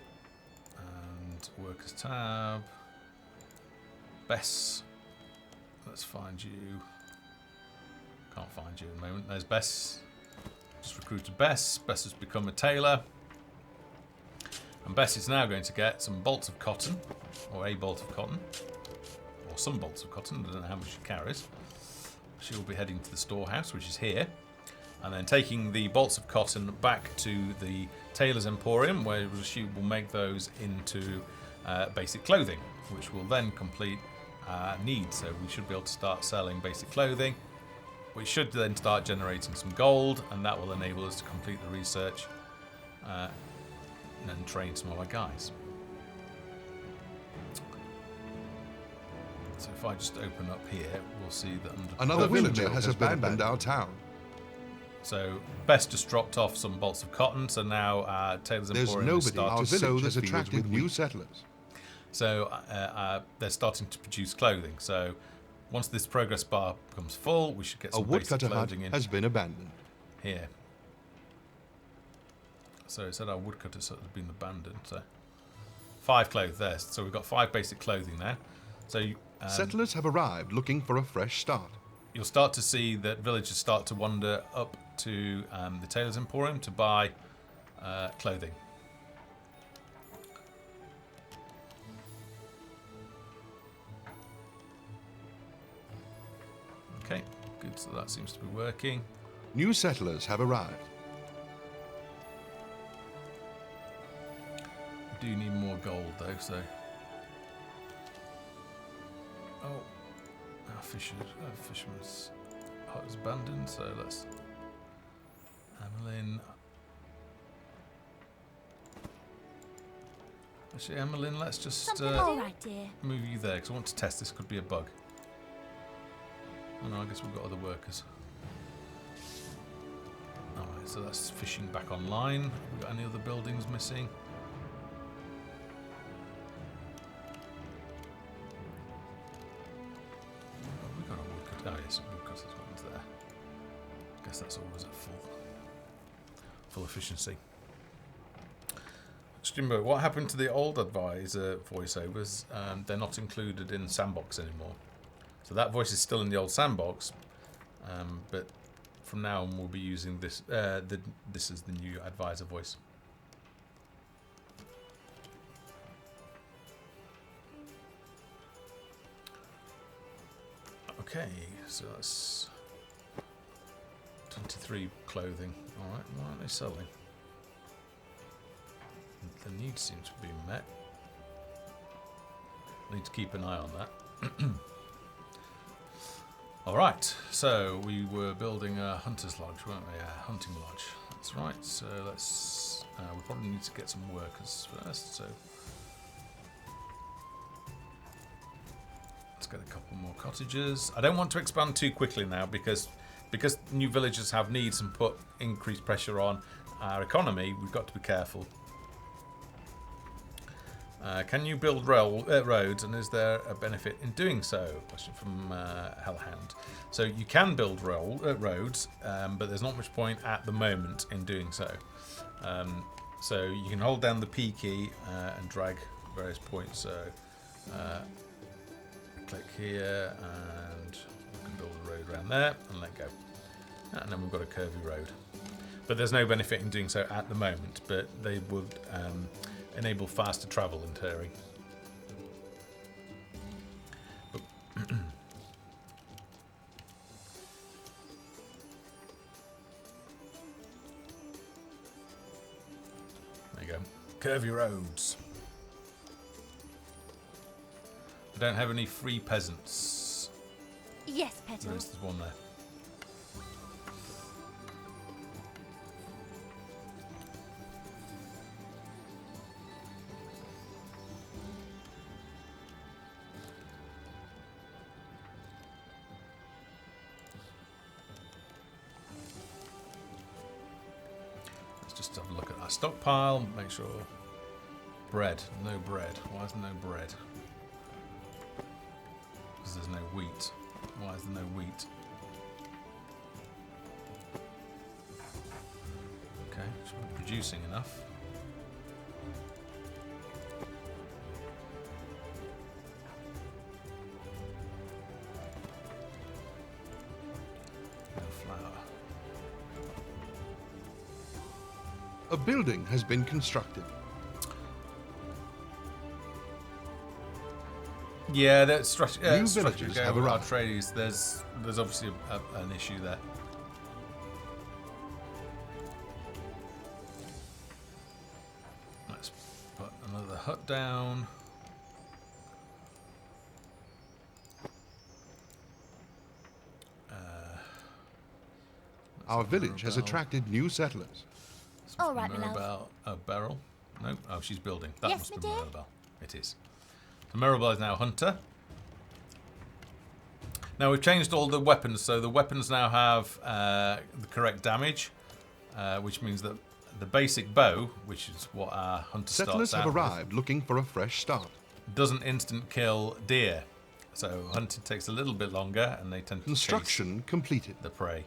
and workers tab. Bess, let's find you. Can't find you at the moment. There's Bess. Just recruited Bess. Bess has become a tailor. And Bess is now going to get some bolts of cotton, or a bolt of cotton, or some bolts of cotton. I don't know how much she carries. She will be heading to the storehouse, which is here. And then taking the bolts of cotton back to the tailor's emporium, where she will make those into basic clothing, which will then complete our needs. So we should be able to start selling basic clothing, which should then start generating some gold, and that will enable us to complete the research and train some of our guys. So if I just open up here, we'll see that under Another windmill villager has has been abandoned abandoned. our town. So Bess just dropped off some bolts of cotton, so now Taylor's There's Emporium has nobody. Our started. village the has fields attracted with new wheat. settlers. So they're starting to produce clothing. So once this progress bar becomes full, we should get A some basic woodcutter hut clothing in has been abandoned. here. So it said our woodcutters had been abandoned. So 5 clothes there. So we've got 5 basic clothing now. So Settlers have arrived looking for a fresh start. you'll start to see that villagers start to wander up to the Tailor's Emporium to buy clothing. Okay, good. So that seems to be working. New settlers have arrived. We do need more gold though, so. Oh, our fisherman's hut is abandoned, so let's. Emmeline. Actually, Emmeline, let's just Something all right, dear. move you there because I want to test this. Could be a bug. Oh no, I guess we've got other workers. Alright, so that's fishing back online. Have we got any other buildings missing? Oh, we got a woodcut. Oh yes, woodcutter's one's there. Guess that's always at full efficiency. Jimbo, what happened to the old advisor voiceovers? They're not included in Sandbox anymore. So that voice is still in the old Sandbox, but from now on we'll be using this. This is the new advisor voice. Okay, so that's 23 clothing. All right, why aren't they selling? The need seems to be met. Need to keep an eye on that. Alright, so we were building a hunter's lodge, weren't we? A hunting lodge. That's right, so let's... we probably need to get some workers first, so... Let's get a couple more cottages. I don't want to expand too quickly now because new villagers have needs and put increased pressure on our economy. We've got to be careful. Can you build roads, and is there a benefit in doing so? Question from Hellhound. So you can build roads, but there's not much point at the moment in doing so. So you can hold down the P key and drag various points. So click here, and we can build a road around there, and let go. And then we've got a curvy road. But there's no benefit in doing so at the moment, but they would... enable faster travel in theory. There you go. Curvy roads. I don't have any free peasants. Yes, Petal. There's one there. Just have a look at our stockpile, make sure. Bread, no bread. Why is there no bread? Because there's no wheat. Why is there no wheat? Okay, should be producing enough. No flour. A building has been constructed. Yeah, that's New villagers have our arrived. tradies. There's obviously an issue there. Let's put another hut down. Our village has Mirabelle. attracted new settlers. All right, my love. Mirabelle, a barrel? No, oh, she's building. That Yes, must my be dear? Mirabelle. It is. So Mirabelle is now hunter. Now we've changed all the weapons, so the weapons now have the correct damage, which means that the basic bow, which is what our hunter Settlers starts have out with, arrived looking for a fresh start. doesn't instant kill deer. So hunting takes a little bit longer, and they tend to chase Construction completed. the prey.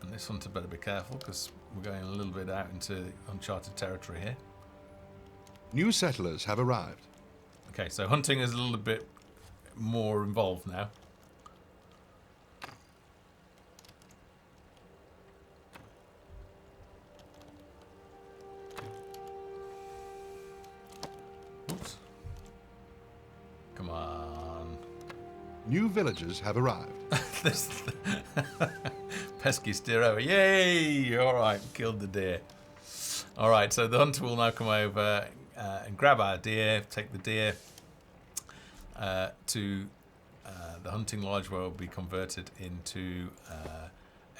And this hunter better be careful, because we're going a little bit out into uncharted territory here. New settlers have arrived. Okay, so hunting is a little bit more involved now. Oops. Come on. New villagers have arrived. This pesky steer over. Yay! Alright, killed the deer. Alright, so the hunter will now come over and grab our deer, take the deer to the hunting lodge, where it will be converted into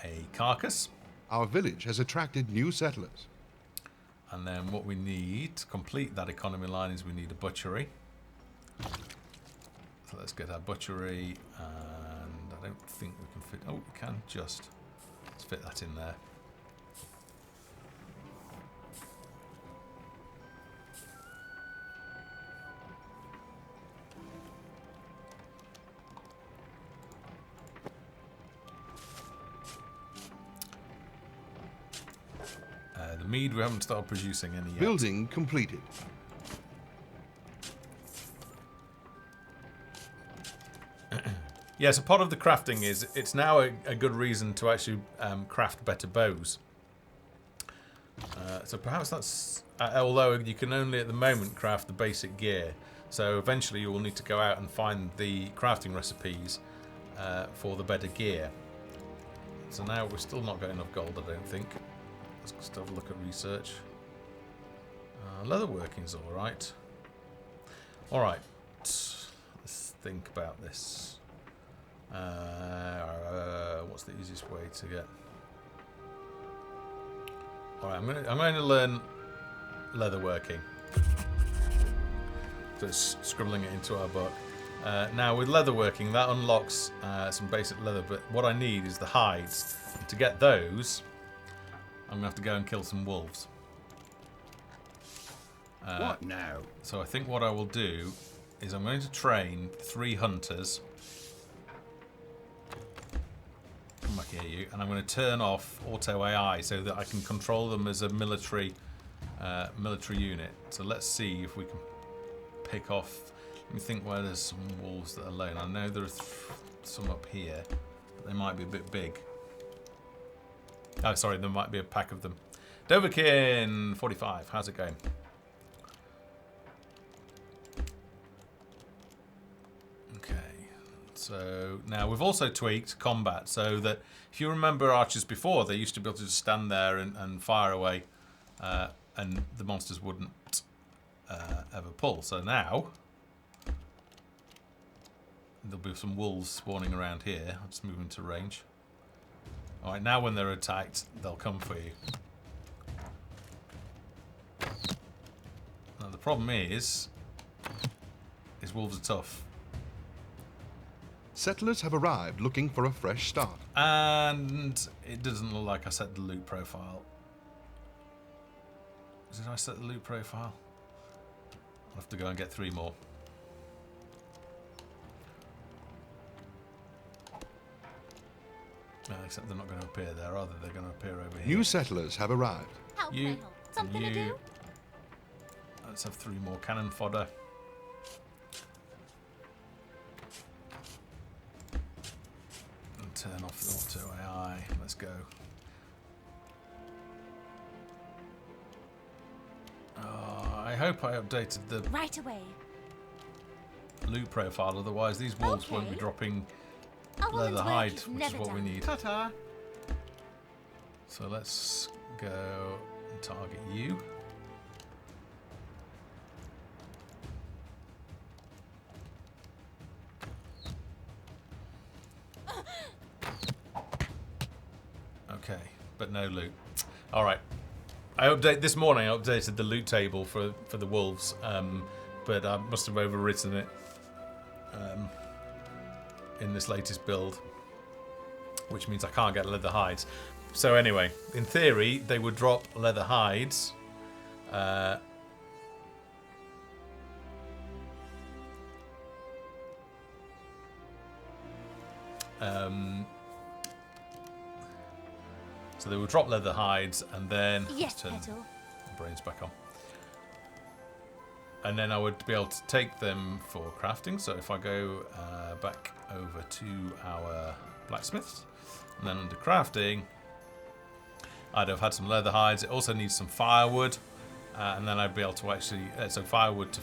a carcass. Our village has attracted new settlers. And then what we need to complete that economy line is we need a butchery. So let's get our butchery, and I don't think we can fit... Oh, we can just... Let's fit that in there. The mead, we haven't started producing any yet. Building completed. Yeah, so part of the crafting is it's now a good reason to actually craft better bows. So perhaps that's... although you can only at the moment craft the basic gear. So eventually you will need to go out and find the crafting recipes for the better gear. So now we're still not getting enough gold, I don't think. Let's just have a look at research. Leatherworking's alright. Alright. Let's think about this. What's the easiest way to get? All right, I'm going to learn leatherworking. Just scribbling it into our book. Now with leatherworking, that unlocks some basic leather, but what I need is the hides. And to get those, I'm going to have to go and kill some wolves. What now? So I think what I will do is I'm going to train 3 hunters. Come back here, you. And I'm going to turn off auto AI so that I can control them as a military unit. So let's see if we can pick off. Let me think where there's some wolves that are alone. I know there are some up here, but they might be a bit big. Oh, sorry, there might be a pack of them. Doverkin 45, how's it going? Okay, so now we've also tweaked combat so that if you remember archers before, they used to be able to just stand there and fire away, and the monsters wouldn't ever pull. So now there'll be some wolves spawning around here. I'll just move into range. Alright, now when they're attacked, they'll come for you. Now the problem is wolves are tough. Settlers have arrived looking for a fresh start. And it doesn't look like I set the loot profile. Did I set the loot profile? I'll have to go and get 3 more. Except they're not going to appear there, are they? They're going to appear over here. New settlers have arrived. How can I You help? Something to you. do? Let's have 3 more cannon fodder. And turn off the auto AI. Let's go. Oh, I hope I updated the Right away. loot profile, otherwise these wolves won't be Okay. dropping A woman's leather work hide, is which is never what we done. need. Ta-ta. So let's go and target you. Okay, but no loot. All right. This morning I updated the loot table for the wolves, but I must have overwritten it in this latest build, which means I can't get leather hides. So anyway, in theory, they would drop leather hides. So they would drop leather hides, and then Yes, turn Petal. my brains back on. And then I would be able to take them for crafting. So if I go back over to our blacksmiths, and then under crafting, I'd have had some leather hides. It also needs some firewood, and then I'd be able to actually so firewood to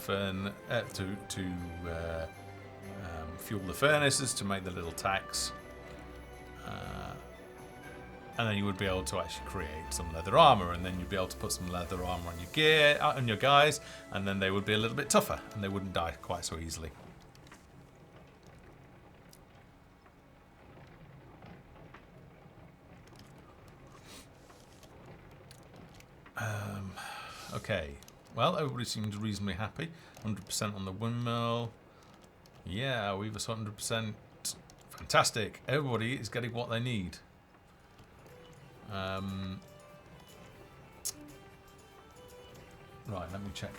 fuel the furnaces to make the little tacks, and then you would be able to actually create some leather armor, and then you'd be able to put some leather armor on your gear, on your guys, and then they would be a little bit tougher, and they wouldn't die quite so easily. Okay, well, everybody seems reasonably happy. 100% on the windmill. Yeah, Weaver's 100%. Fantastic. Everybody is getting what they need. Right, let me check.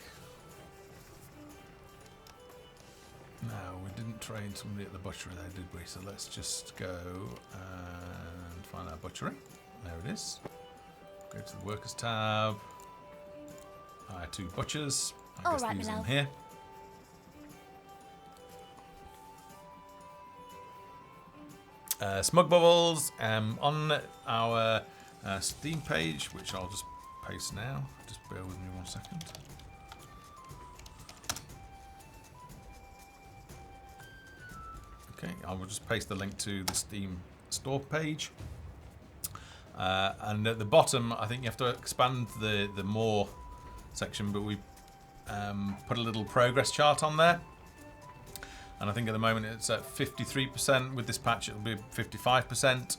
No, we didn't train somebody at the butchery there, did we? So let's just go and find our butchery. There it is. Go to the workers tab. 2 butchers. I guess these in here. Smug Bubbles on our Steam page, which I'll just paste now. Just bear with me 1 second. Okay, I will just paste the link to the Steam store page. And at the bottom, I think you have to expand the more section, but we put a little progress chart on there. And I think at the moment it's at 53%. With this patch, it'll be 55%.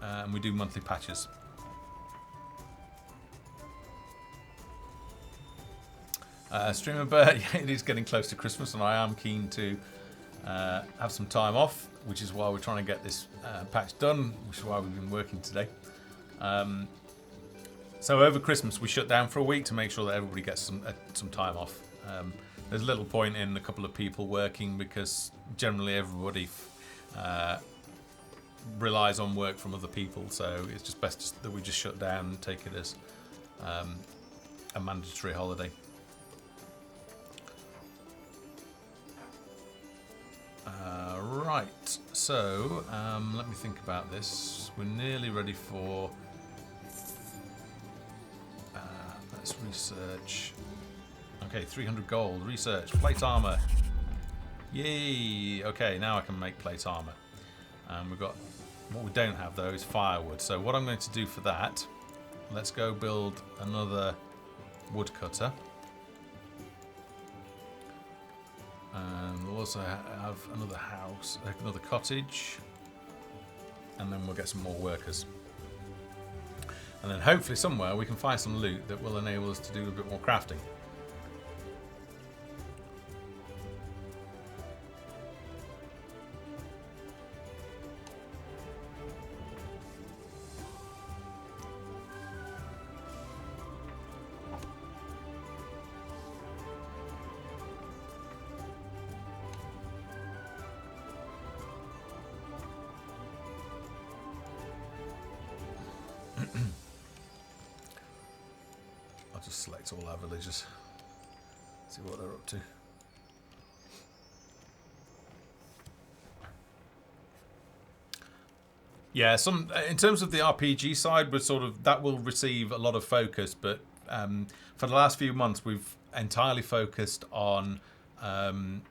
And we do monthly patches. Streamer Bear, yeah, it is getting close to Christmas, and I am keen to have some time off, which is why we're trying to get this patch done, which is why we've been working today. So over Christmas, we shut down for a week to make sure that everybody gets some time off. There's little point in a couple of people working because generally everybody relies on work from other people, so it's just best that we just shut down and take it as a mandatory holiday. Right, so let me think about this. We're nearly ready for... let's research. Okay, 300 gold. Research. Plate armor. Yay! Okay, now I can make plate armor. And we've got... What we don't have, though, is firewood. So what I'm going to do for that... Let's go build another woodcutter. And we'll also have another house, another cottage. And then we'll get some more workers. And then hopefully somewhere we can find some loot that will enable us to do a bit more crafting. I'll just select all our villagers, see what they're up to. Yeah, in terms of the RPG side, we're sort of, that will receive a lot of focus, but for the last few months we've entirely focused on the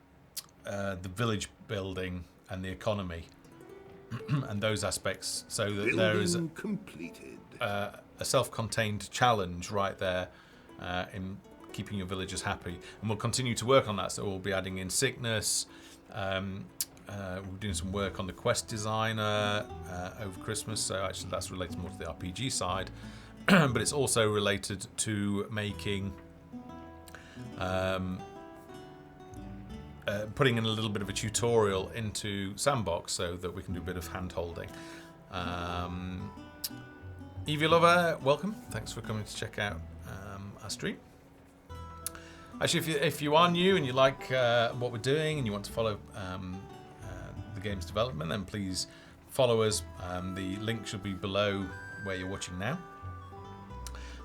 village building and the economy and those aspects, so that there is completed. A self-contained challenge right there in keeping your villagers happy, and we'll continue to work on that. So we'll be adding in sickness. We're doing some work on the quest designer over Christmas, so actually that's related more to the RPG side, but it's also related to making putting in a little bit of a tutorial into Sandbox so that we can do a bit of hand holding. Evie Lover, welcome. Thanks for coming to check out our stream. Actually, if you are new and you like what we're doing and you want to follow the game's development, then please follow us. The link should be below where you're watching now.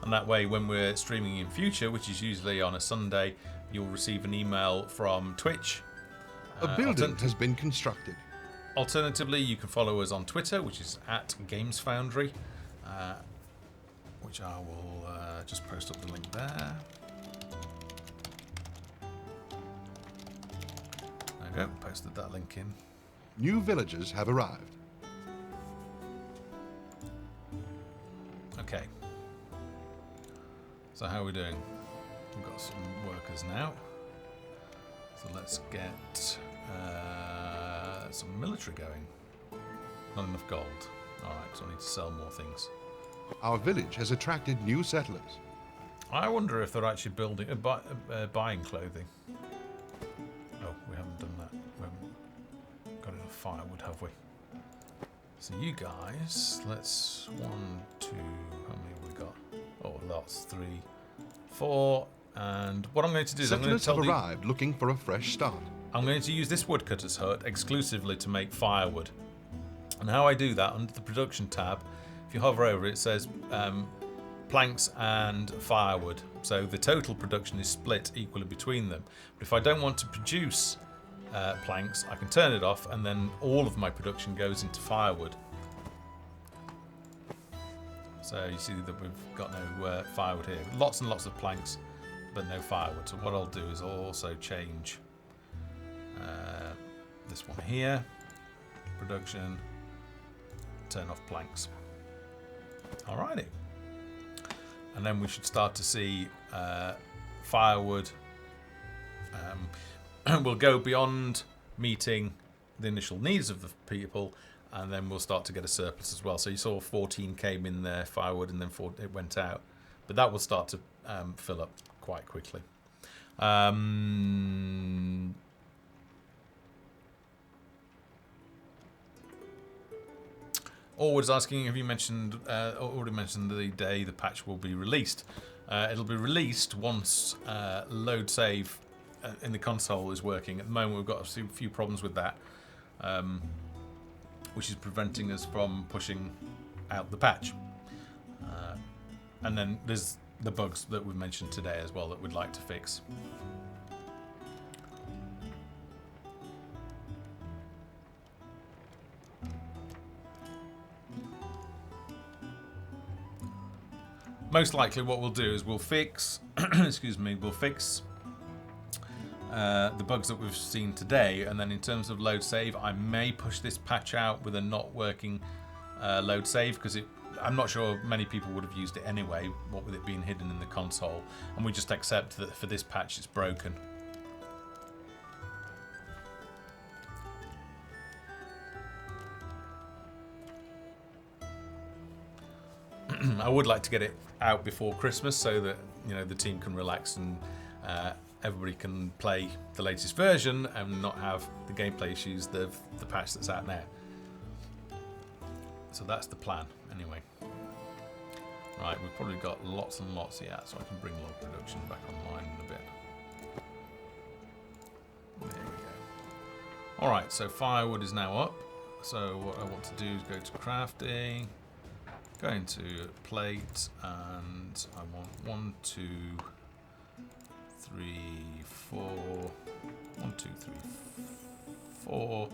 And that way, when we're streaming in future, which is usually on a Sunday, you'll receive an email from Twitch. A building has been constructed. Alternatively, you can follow us on Twitter, which is @GamesFoundry, which I will just post up the link there. There we go, posted that link in. New villagers have arrived. Okay. So how are we doing? We've got some workers now. So let's get some military going. Not enough gold. Alright, so I need to sell more things. Our village has attracted new settlers. I wonder if they're actually building, buying clothing. Oh, we haven't done that. We haven't got enough firewood, have we? So you guys, let's 1, 2, how many have we got? Oh, lots. 3, 4, and what I'm going to do is I'm going to Settlers have arrived looking for a fresh start. I'm going to use this woodcutter's hut exclusively to make firewood. And how I do that, under the production tab, if you hover over it, says planks and firewood. So the total production is split equally between them. But if I don't want to produce planks, I can turn it off and then all of my production goes into firewood. So you see that we've got no firewood here. Lots and lots of planks, but no firewood. So what I'll do is I'll also change this one here, production, turn off planks. Alrighty. And then we should start to see firewood. We'll go beyond meeting the initial needs of the people, and then we'll start to get a surplus as well. So you saw 14 came in there, firewood, and then it went out. But that will start to fill up quite quickly. Always asking, have you mentioned, already mentioned the day the patch will be released? It'll be released once load save in the console is working. At the moment we've got a few problems with that, which is preventing us from pushing out the patch. And then there's the bugs that we've mentioned today as well that we'd like to fix. Most likely what we'll do is we'll fix excuse me, we'll fix the bugs that we've seen today, and then in terms of load save, I may push this patch out with a not working load save, because I'm not sure many people would have used it anyway, what with it being hidden in the console, and we just accept that for this patch it's broken. I would like to get it out before Christmas so that, you know, the team can relax and everybody can play the latest version and not have the gameplay issues of the patch that's out now. So that's the plan, anyway. Right, we've probably got lots and lots here, so I can bring log production back online in a bit. There we go. Alright, so firewood is now up. So what I want to do is go to crafting, go into plate, and I want 1, 2, 3, 4, 1, 2, 3, 4, 1,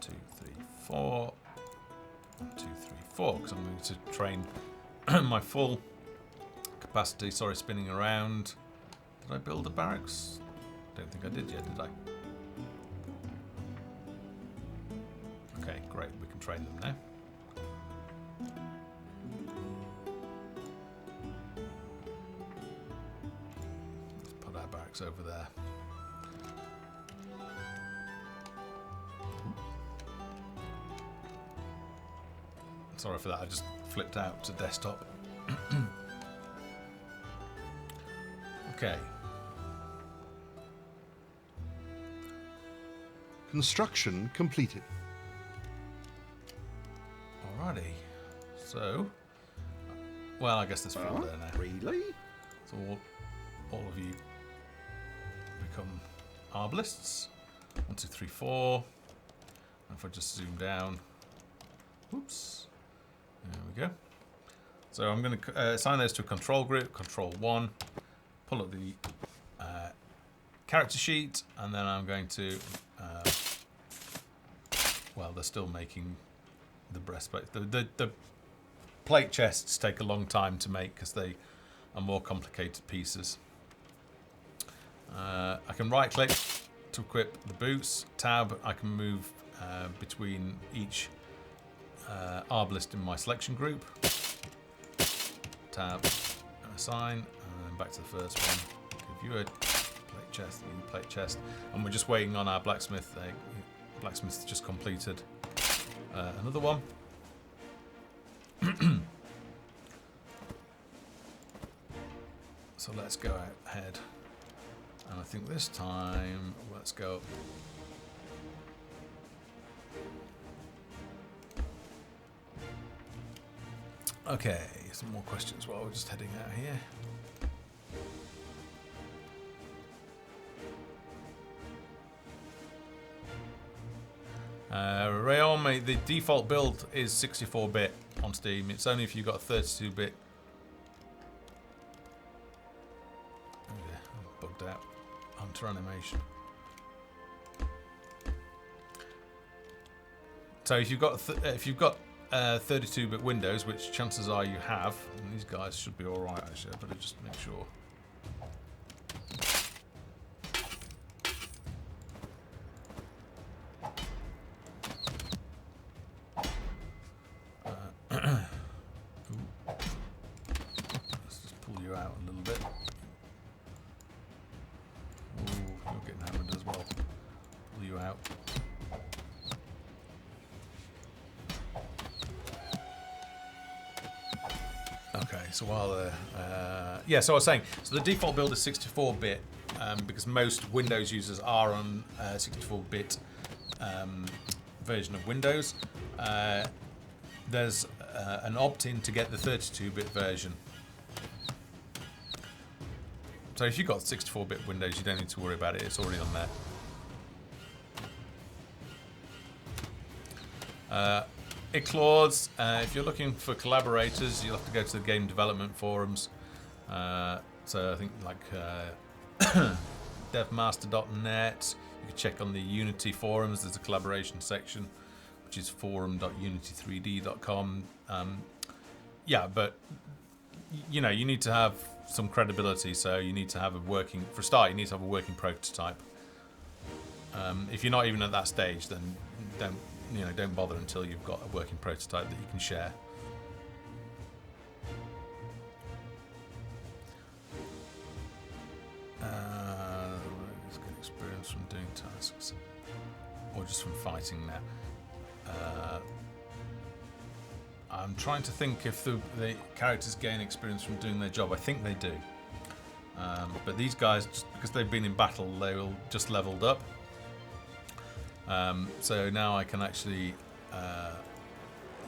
2, 3, 4, 1, 2, 3, 4, because I'm going to train my full capacity. Sorry, spinning around. Did I build the barracks? Don't think I did yet, did I? Okay, great, we can train them now. Over there. Sorry for that, I just flipped out to desktop. Okay. Construction completed. Alrighty. So, well, I guess there's 4 there now. Really? So all of you become arbalists. 1, 2, 3, 4. And if I just zoom down, oops, there we go. So I'm going to assign those to a control group, control 1, pull up the character sheet, and then I'm going to, well, they're still making the breastplate. The plate chests take a long time to make because they are more complicated pieces. I can right click to equip the boots. Tab, I can move between each arbalist in my selection group. Tab, assign, and then back to the first one. Give you a plate chest, you plate chest, and we're just waiting on our blacksmith. Blacksmith's just completed another one. So let's go ahead, and I think this time let's go. Okay, some more questions while we're just heading out here. Rayome, the default build is 64-bit on Steam. It's only if you've got a 32-bit. Oh yeah, I'm bugged out. Hunter animation. So if you've got 32-bit Windows, which chances are you have, and these guys should be all right actually. I better just make sure. Let's just pull you out a little bit. Ooh, you're getting hammered as well. Pull you out. Okay, so while yeah, so I was saying, so the default build is 64-bit because most Windows users are on 64-bit version of Windows. There's an opt-in to get the 32-bit version. So if you've got 64-bit Windows, you don't need to worry about it. It's already on there. Iclauds, if you're looking for collaborators, you'll have to go to the game development forums. So I think like devmaster.net. You can check on the Unity forums. There's a collaboration section, which is forum.unity3d.com. Yeah, but you know, you need to have some credibility. So you need to have a working, for a start, you need to have a working prototype. If you're not even at that stage, then don't bother until you've got a working prototype that you can share. It's good experience from doing tasks, or just from fighting now. I'm trying to think if the characters gain experience from doing their job. I think they do, but these guys, just because they've been in battle, they will just leveled up. So now I can actually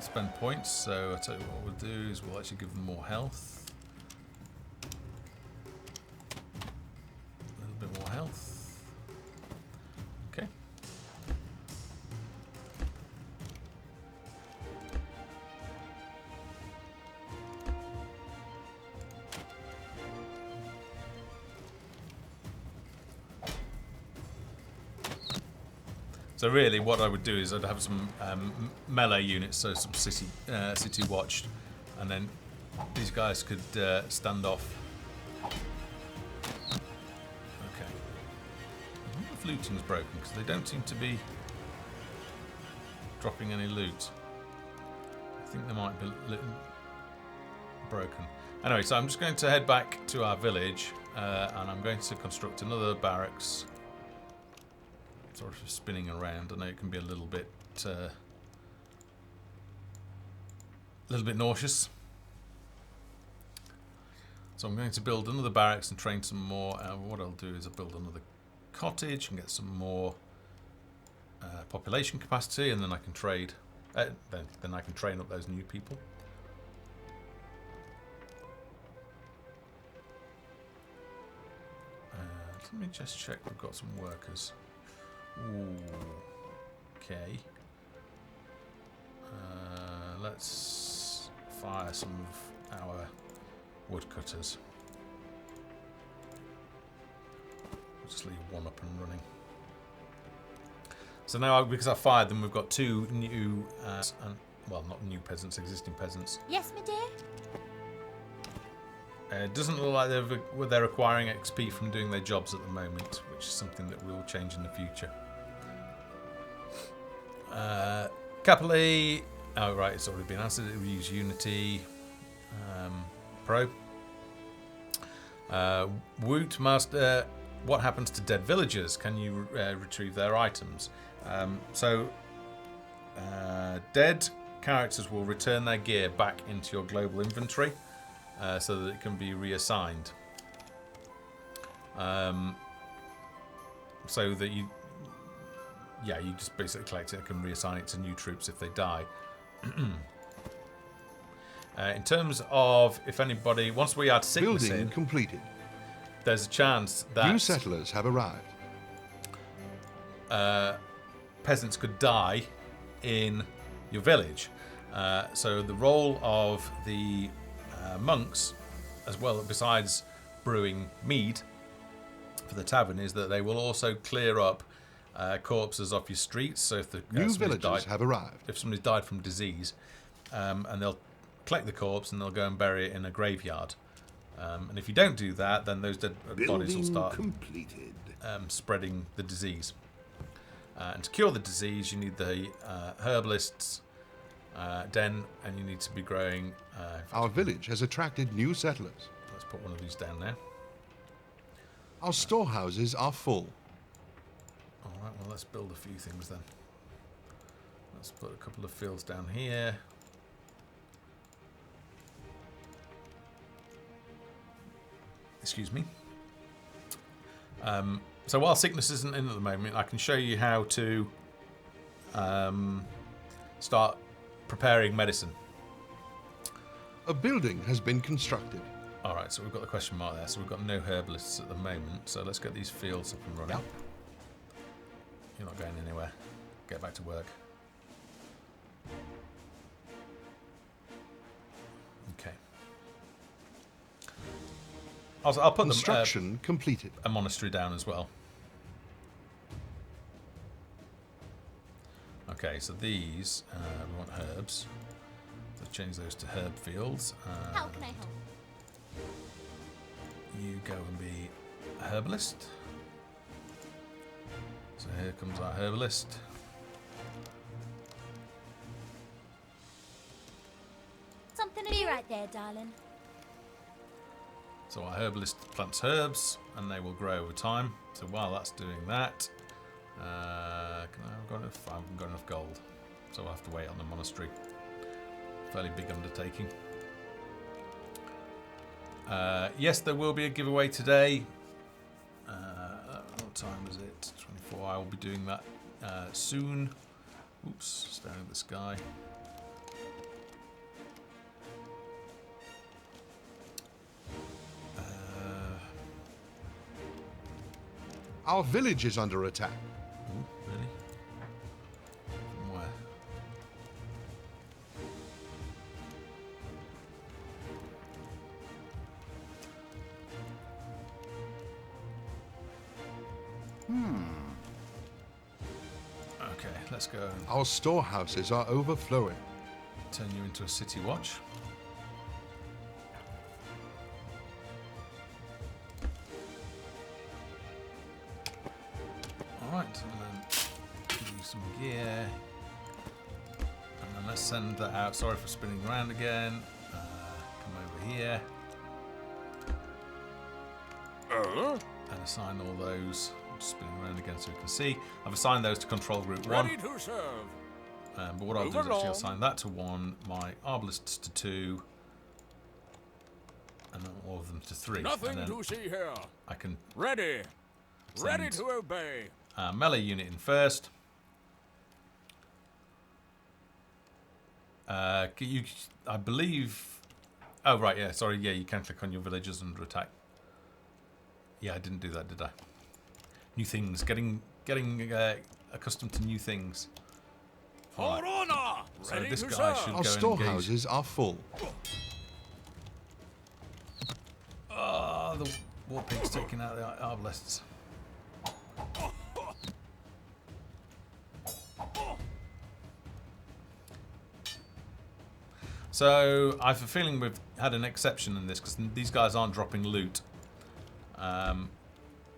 spend points. So I'll tell you what we'll do is we'll actually give them more health. A little bit more health. Okay. So really, what I would do is I'd have some melee units, so some city watch, and then these guys could stand off. Okay. I wonder if looting's broken because they don't seem to be dropping any loot. I think they might be broken. Anyway, so I'm just going to head back to our village, and I'm going to construct another barracks. Sort of spinning around. I know it can be a little bit nauseous. So I'm going to build another barracks and train some more. What I'll do is I'll build another cottage and get some more population capacity, and then I can trade Then I can train up those new people. Let me just check we've got some workers. Ooh, okay. Let's fire some of our woodcutters. Just leave one up and running. So now, because I fired them, we've got 2 new, well, not new peasants, existing peasants. Yes, my dear? It doesn't look like they're acquiring XP from doing their jobs at the moment, which is something that will change in the future. Capillary, oh right, it's already been answered. It will use Unity Pro. Woot Master, what happens to dead villagers? Can you retrieve their items? Dead characters will return their gear back into your global inventory. So that it can be reassigned. So that you just basically collect it and can reassign it to new troops if they die. In terms of if anybody, once we add sickness Building in, completed. there's a chance that New settlers have arrived. peasants could die in your village. So the role of the monks, as well, besides brewing mead for the tavern, is that they will also clear up corpses off your streets. So if the New villagers have arrived. if somebody's died from disease, and they'll collect the corpse and they'll go and bury it in a graveyard. And if you don't do that, then those dead bodies will start completed. spreading the disease. And to cure the disease, you need the herbalist's den, and you need to be growing. Our village has attracted new settlers. Let's put one of these down there. Our storehouses are full. All right, well, let's build a few things then. Let's put a couple of fields down here. Excuse me. So while sickness isn't in at the moment, I can show you how to start preparing medicine. A building has been constructed. All right, so we've got the question mark there. So we've got no herbalists at the moment. So let's get these fields up and running. Yep. You're not going anywhere. Get back to work. Okay. I'll put Construction completed. a monastery down as well. Okay, so these, we want herbs. So change those to herb fields. How can I help? You go and be a herbalist. So here comes our herbalist. Something to be right there, darling. So our herbalist plants herbs, and they will grow over time. So while that's doing that, I haven't got enough gold, so I'll have to wait on the monastery. Fairly big undertaking. Yes, there will be a giveaway today. What time is it? 24. I will be doing that soon. Oops, staring at the sky. Our village is under attack. Ooh, really? From where? Okay, let's go and Our storehouses are overflowing. turn you into a city watch. Alright, and then give you some gear. And then let's send that out. Sorry for spinning around again. Come over here. And assign all those. I'm just spinning around again so we can see. I've assigned those to control group 1. Ready to serve. But what I'll do is actually assign that to 1, my arbalists to 2, and then all of them to 3. Nothing and then to see here. I can Ready. Ready Send. to obey. melee unit in first. I believe. Oh right, yeah. Sorry, yeah. You can click on your villagers under attack. Yeah, I didn't do that, did I? New things. Getting accustomed to new things. For honor! So Ready this to guy serve. should Our go and engage. storehouses are full. Oh, the war pig's taking out the arbalists. So I have a feeling we've had an exception in this because these guys aren't dropping loot,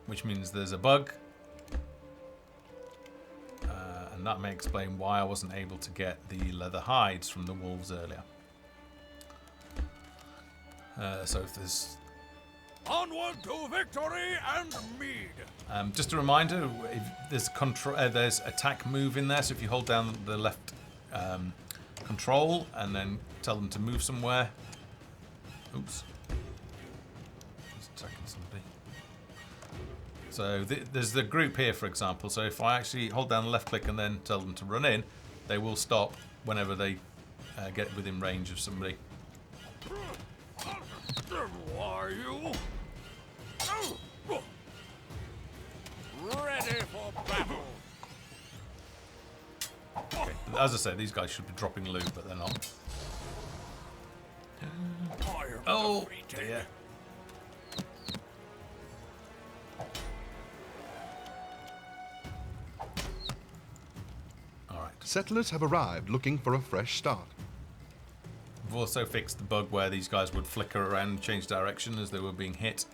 which means there's a bug, and that may explain why I wasn't able to get the leather hides from the wolves earlier. So if there's Onward to victory and mead. just a reminder, if there's attack move in there, so if you hold down the left control and then tell them to move somewhere. Oops. Just attacking somebody. So there's the group here, for example. So if I actually hold down the left click and then tell them to run in, they will stop whenever they get within range of somebody. Who are you? Ready for battle. Okay. As I say, these guys should be dropping loot, but they're not. I am Oh, defeated. dear. Alright. Settlers have arrived looking for a fresh start. We've also fixed the bug where these guys would flicker around and change direction as they were being hit.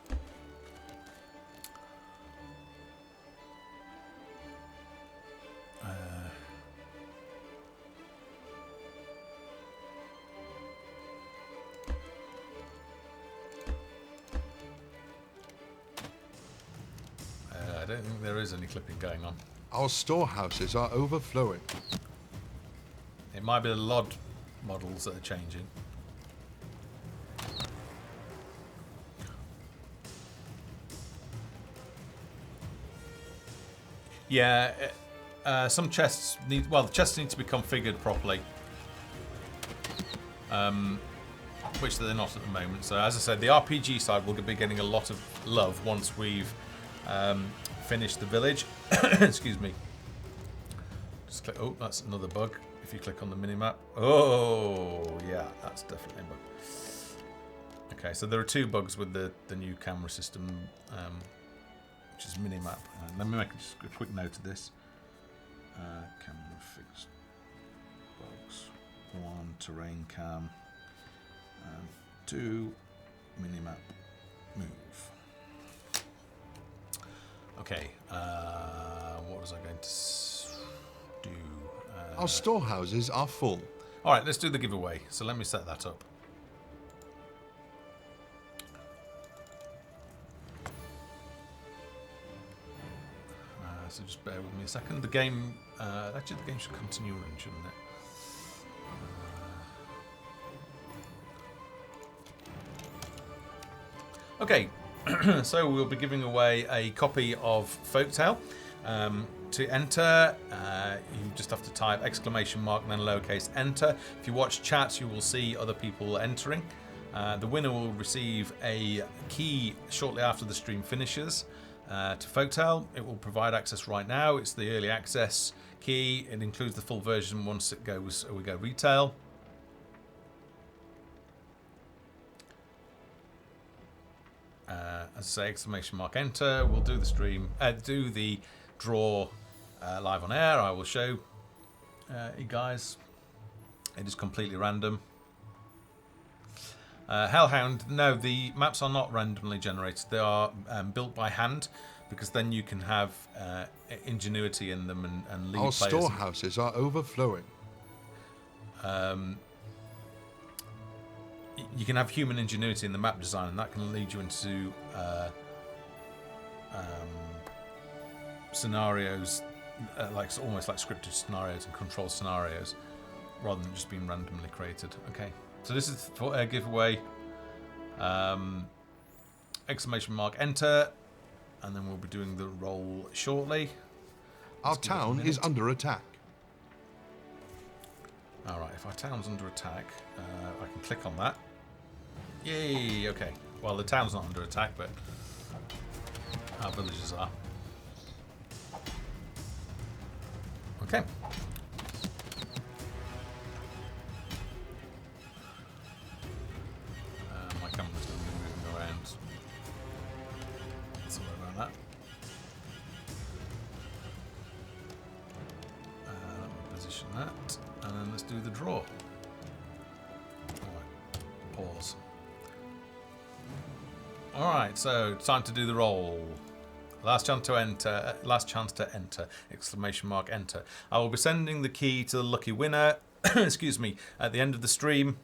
I don't think there is any clipping going on. Our storehouses are overflowing. It might be the LOD models that are changing. Yeah, some chests need. Well, the chests need to be configured properly, which they're not at the moment. So, as I said, the RPG side will be getting a lot of love once we've finished the village. Excuse me. Just click. Oh, that's another bug. If you click on the minimap. Oh, yeah, that's definitely a bug. Okay, so there are two bugs with the new camera system, which is minimap. Let me make just a quick note of this. Camera fixed bugs. 1, terrain cam. 2, minimap move. Okay, what was I going to do? Our storehouses are full. Alright, let's do the giveaway. So let me set that up. So just bear with me a second. The game, actually the game should continue running, shouldn't it? Okay, so we'll be giving away a copy of Folktale. To enter, you just have to type ! and then lowercase enter. If you watch chats, you will see other people entering. The winner will receive a key shortly after the stream finishes to Folktale. It will provide access right now. It's the early access key. It includes the full version once we go retail. As I say, ! Enter. We'll do the stream, do the draw live on air. I will show you guys. It is completely random. Hellhound, no, the maps are not randomly generated. They are built by hand, because then you can have ingenuity in them and lead Our players. storehouses are overflowing. You can have human ingenuity in the map design, and that can lead you into scenarios, almost like scripted scenarios and control scenarios, rather than just being randomly created. Okay, so this is for a giveaway. ! Enter, and then we'll be doing the roll shortly. Our town is under attack. Alright, if our town's under attack, I can click on that. Yay, okay. Well, the town's not under attack, but our villages are. Okay. My camera's going to be moving around. Sorry about that. Position that, and then let's do the draw. Alright, pause. Alright, so time to do the roll. Last chance to enter, exclamation mark enter. I will be sending the key to the lucky winner, excuse me, at the end of the stream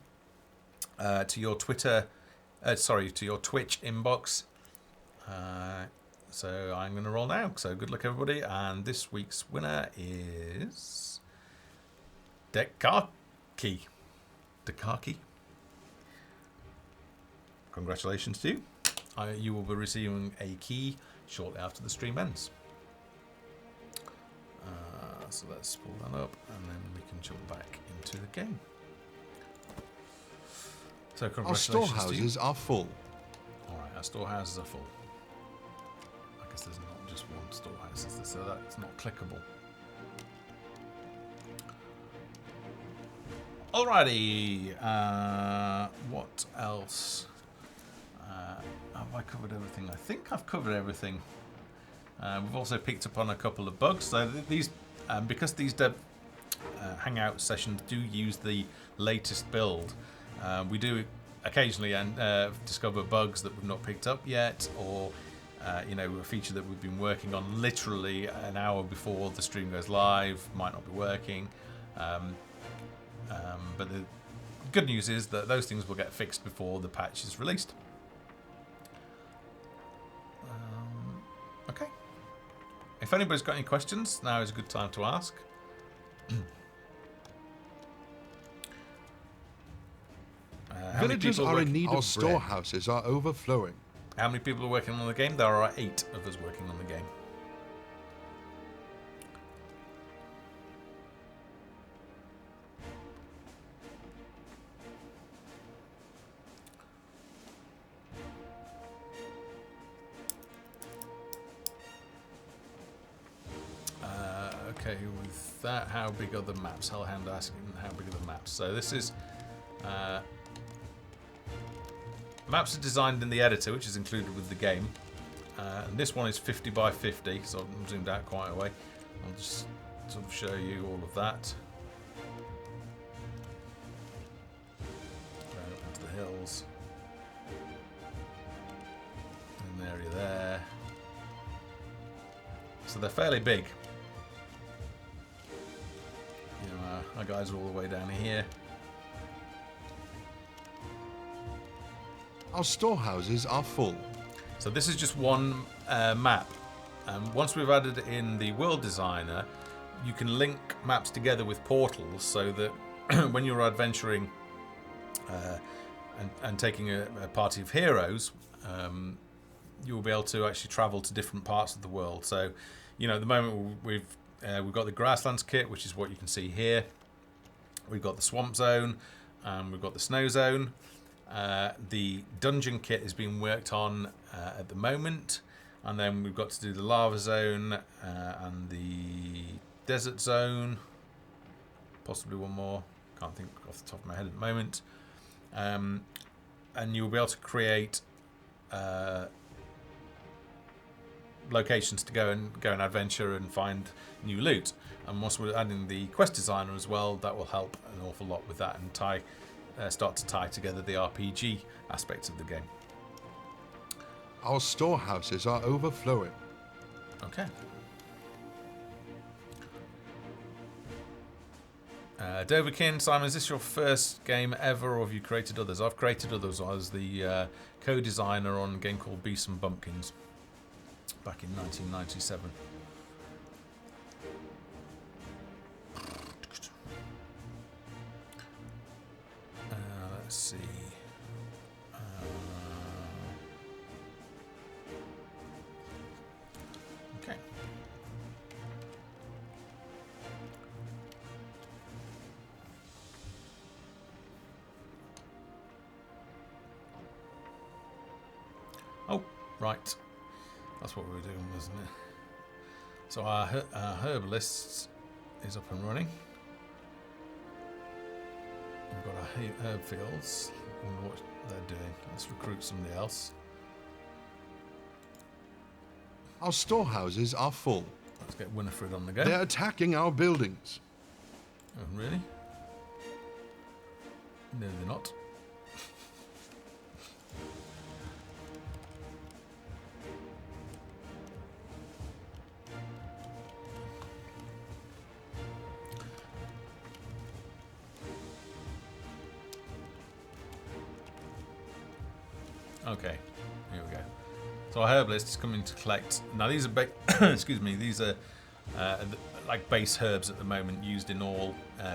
to your Twitter, to your Twitch inbox. So I'm going to roll now. So good luck, everybody. And this week's winner is Dekaki. Dekaki. Congratulations to you. You will be receiving a key shortly after the stream ends. So let's pull that up and then we can jump back into the game. So Our congratulations storehouses are full. Alright, our storehouses are full. I guess there's not just one storehouse, is there? So that's not clickable. Alrighty, what else? Have I covered everything? I think I've covered everything. We've also picked up on a couple of bugs. So these, because these Hangout sessions do use the latest build, we do occasionally discover bugs that we've not picked up yet, or you know, a feature that we've been working on literally an hour before the stream goes live might not be working. But the good news is that those things will get fixed before the patch is released. Okay. If anybody's got any questions, now is a good time to ask. Villagers are in need of bread. Our storehouses are overflowing. How many people are working on the game? There are 8 of us working on the game. Okay, with that, how big are the maps? Hellhound asking how big are the maps. So this is maps are designed in the editor, which is included with the game. And this one is 50 by 50, so I'm zoomed out quite a way. I'll just sort of show you all of that. Up into the hills. An area there. So they're fairly big. You know, our guys are all the way down here. Our storehouses are full. So this is just one map. Once we've added in the world designer, you can link maps together with portals so that when you're adventuring and taking a party of heroes, you'll be able to actually travel to different parts of the world. So, you know, at the moment we've got the grasslands kit, which is what you can see here. We've got the swamp zone, and we've got the snow zone. The dungeon kit is being worked on at the moment, and then we've got to do the lava zone and the desert zone, possibly one more, can't think off the top of my head at the moment. And you'll be able to create locations to go and adventure and find new loot. And once we're adding the quest designer as well, that will help an awful lot with that and start to tie together the RPG aspects of the game. Our storehouses are overflowing. Okay. Doverkin, Simon, is this your first game ever, or have you created others? I've created others. I was the co-designer on a game called Beasts and Bumpkins back in 1997. Let's see. Okay. Right. That's what we were doing, wasn't it? So our herbalist is up and running. We've got our herb fields. I wonder what they're doing. Let's recruit somebody else. Our storehouses are full. Let's get Winifred on the go. They're attacking our buildings. Oh, really? No, they're not. Okay, here we go. So our herbalist is coming to collect. Now these are, excuse me, these are like base herbs at the moment used in all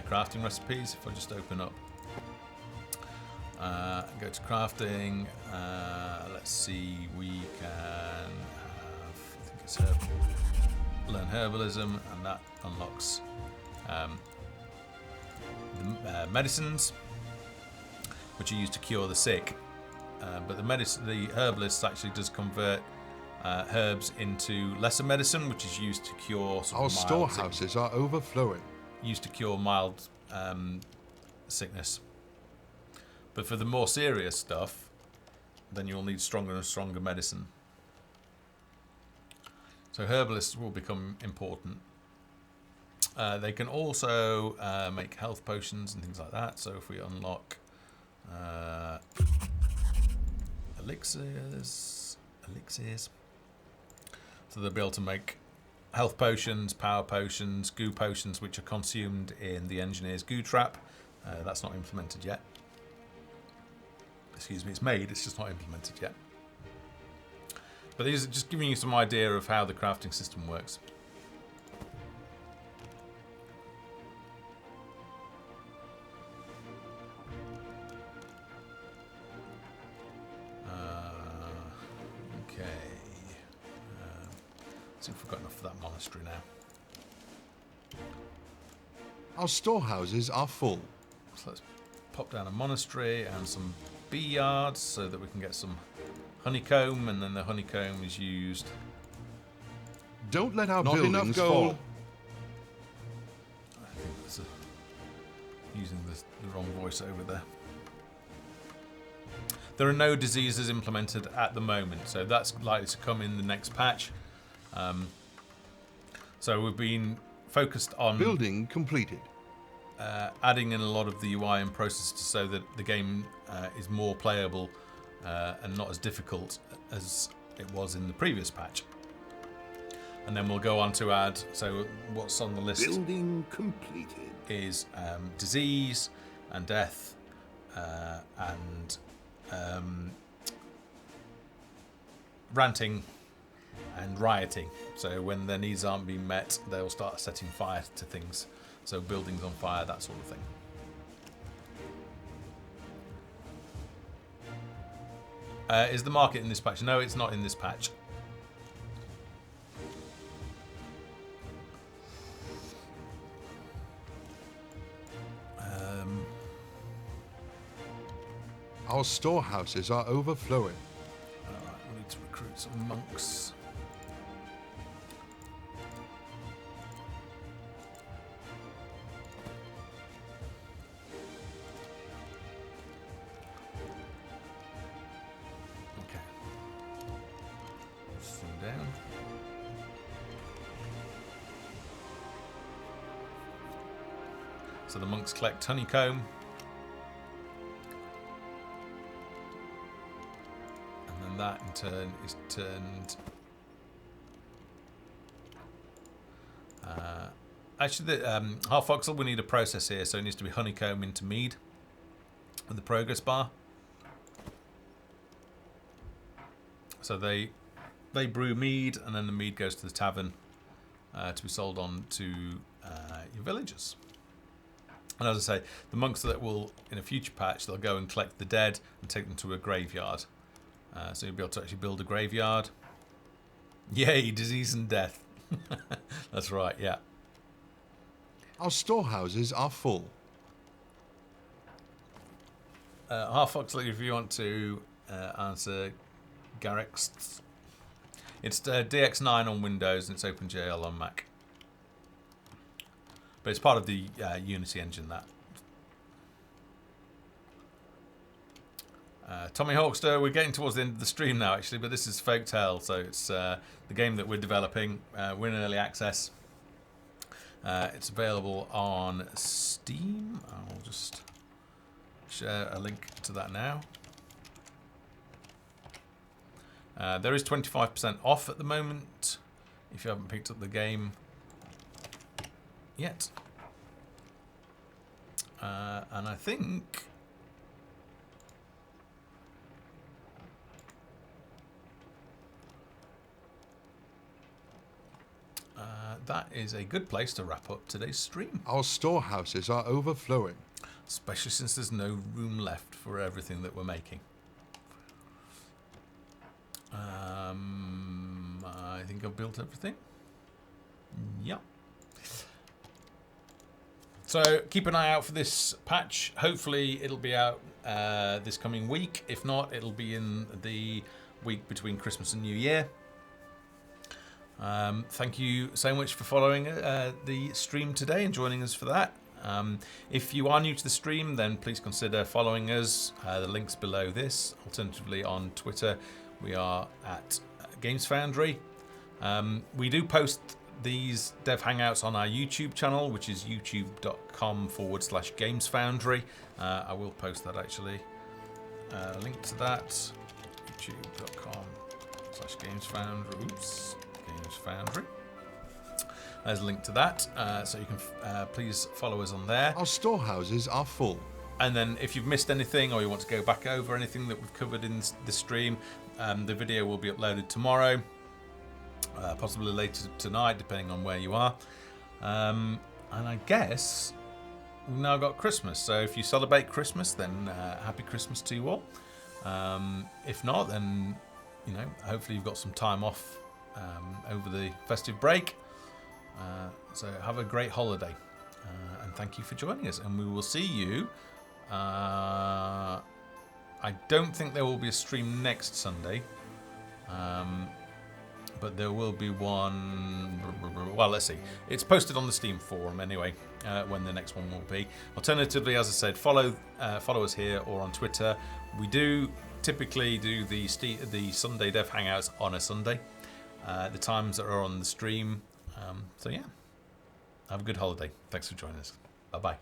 crafting recipes. If I just open up, go to crafting. Let's see, we can have, I think it's learn herbalism, and that unlocks the medicines, which are used to cure the sick. But the herbalist actually does convert herbs into lesser medicine, which is used to cure sort Our of mild storehouses are overflowing. used to cure mild sickness. But for the more serious stuff, then you'll need stronger and stronger medicine. So herbalists will become important. They can also make health potions and things like that. So if we unlock elixirs, so they'll be able to make health potions, power potions, goo potions, which are consumed in the engineer's goo trap. That's not implemented yet. Excuse me, it's made, it's just not implemented yet. But these are just giving you some idea of how the crafting system works. See if we've got enough for that monastery now. Our storehouses are full. So let's pop down a monastery and some bee yards so that we can get some honeycomb, and then the honeycomb is used. Don't let our Not buildings enough gold. fall. I think that's using the wrong voice over there. There are no diseases implemented at the moment, so that's likely to come in the next patch. So we've been focused on Building completed. adding in a lot of the UI and processes so that the game is more playable and not as difficult as it was in the previous patch. And then we'll go on to add, so what's on the list Building completed. is disease and death and ranting and rioting. So when their needs aren't being met, they'll start setting fire to things. So buildings on fire, that sort of thing. Is the market in this patch? No, it's not in this patch. Our storehouses are overflowing. Alright, we need to recruit some monks. Okay. This thing down. So the monks collect honeycomb. And that in turn is turned. Actually, the half voxel, we need a process here, so it needs to be honeycomb into mead with the progress bar. So they brew mead, and then the mead goes to the tavern to be sold on to your villagers. And as I say, the monks that will, in a future patch, they'll go and collect the dead and take them to a graveyard. So you'll be able to actually build a graveyard. Yay, disease and death. That's right, yeah. Our storehouses are full. Half Foxley, if you want to answer Garrick's It's DX9 on Windows and it's OpenGL on Mac. But it's part of the Unity engine, that. Tommy Hawkster, we're getting towards the end of the stream now, actually, but this is Folktale, so it's the game that we're developing. We're in early access. It's available on Steam. I'll just share a link to that now. There is 25% off at the moment if you haven't picked up the game yet. And I think that is a good place to wrap up today's stream. Our storehouses are overflowing. Especially since there's no room left for everything that we're making. I think I've built everything. Yep. So keep an eye out for this patch. Hopefully it'll be out this coming week. If not, it'll be in the week between Christmas and New Year. Thank you so much for following the stream today and joining us for that. If you are new to the stream, then please consider following us. The link's below this. Alternatively, on Twitter, we are at Games Foundry. We do post these dev hangouts on our YouTube channel, which is youtube.com/Games Foundry. I will post that actually. Link to that, youtube.com/Games Foundry. Oops. Games Foundry. There's a link to that, so you can please follow us on there. Our storehouses are full. And then if you've missed anything or you want to go back over anything that we've covered in this stream, the video will be uploaded tomorrow, possibly later tonight, depending on where you are. And I guess we've now got Christmas, so if you celebrate Christmas, then happy Christmas to you all. If not, then hopefully you've got some time off over the festive break. So have a great holiday, and thank you for joining us, and we will see you. I don't think there will be a stream next Sunday, but there will be one. Well, let's see. It's posted on the Steam forum anyway, when the next one will be. Alternatively, as I said, follow us here or on Twitter. We do typically do the Sunday Dev Hangouts on a Sunday. The times that are on the stream. So yeah, have a good holiday. Thanks for joining us. Bye bye.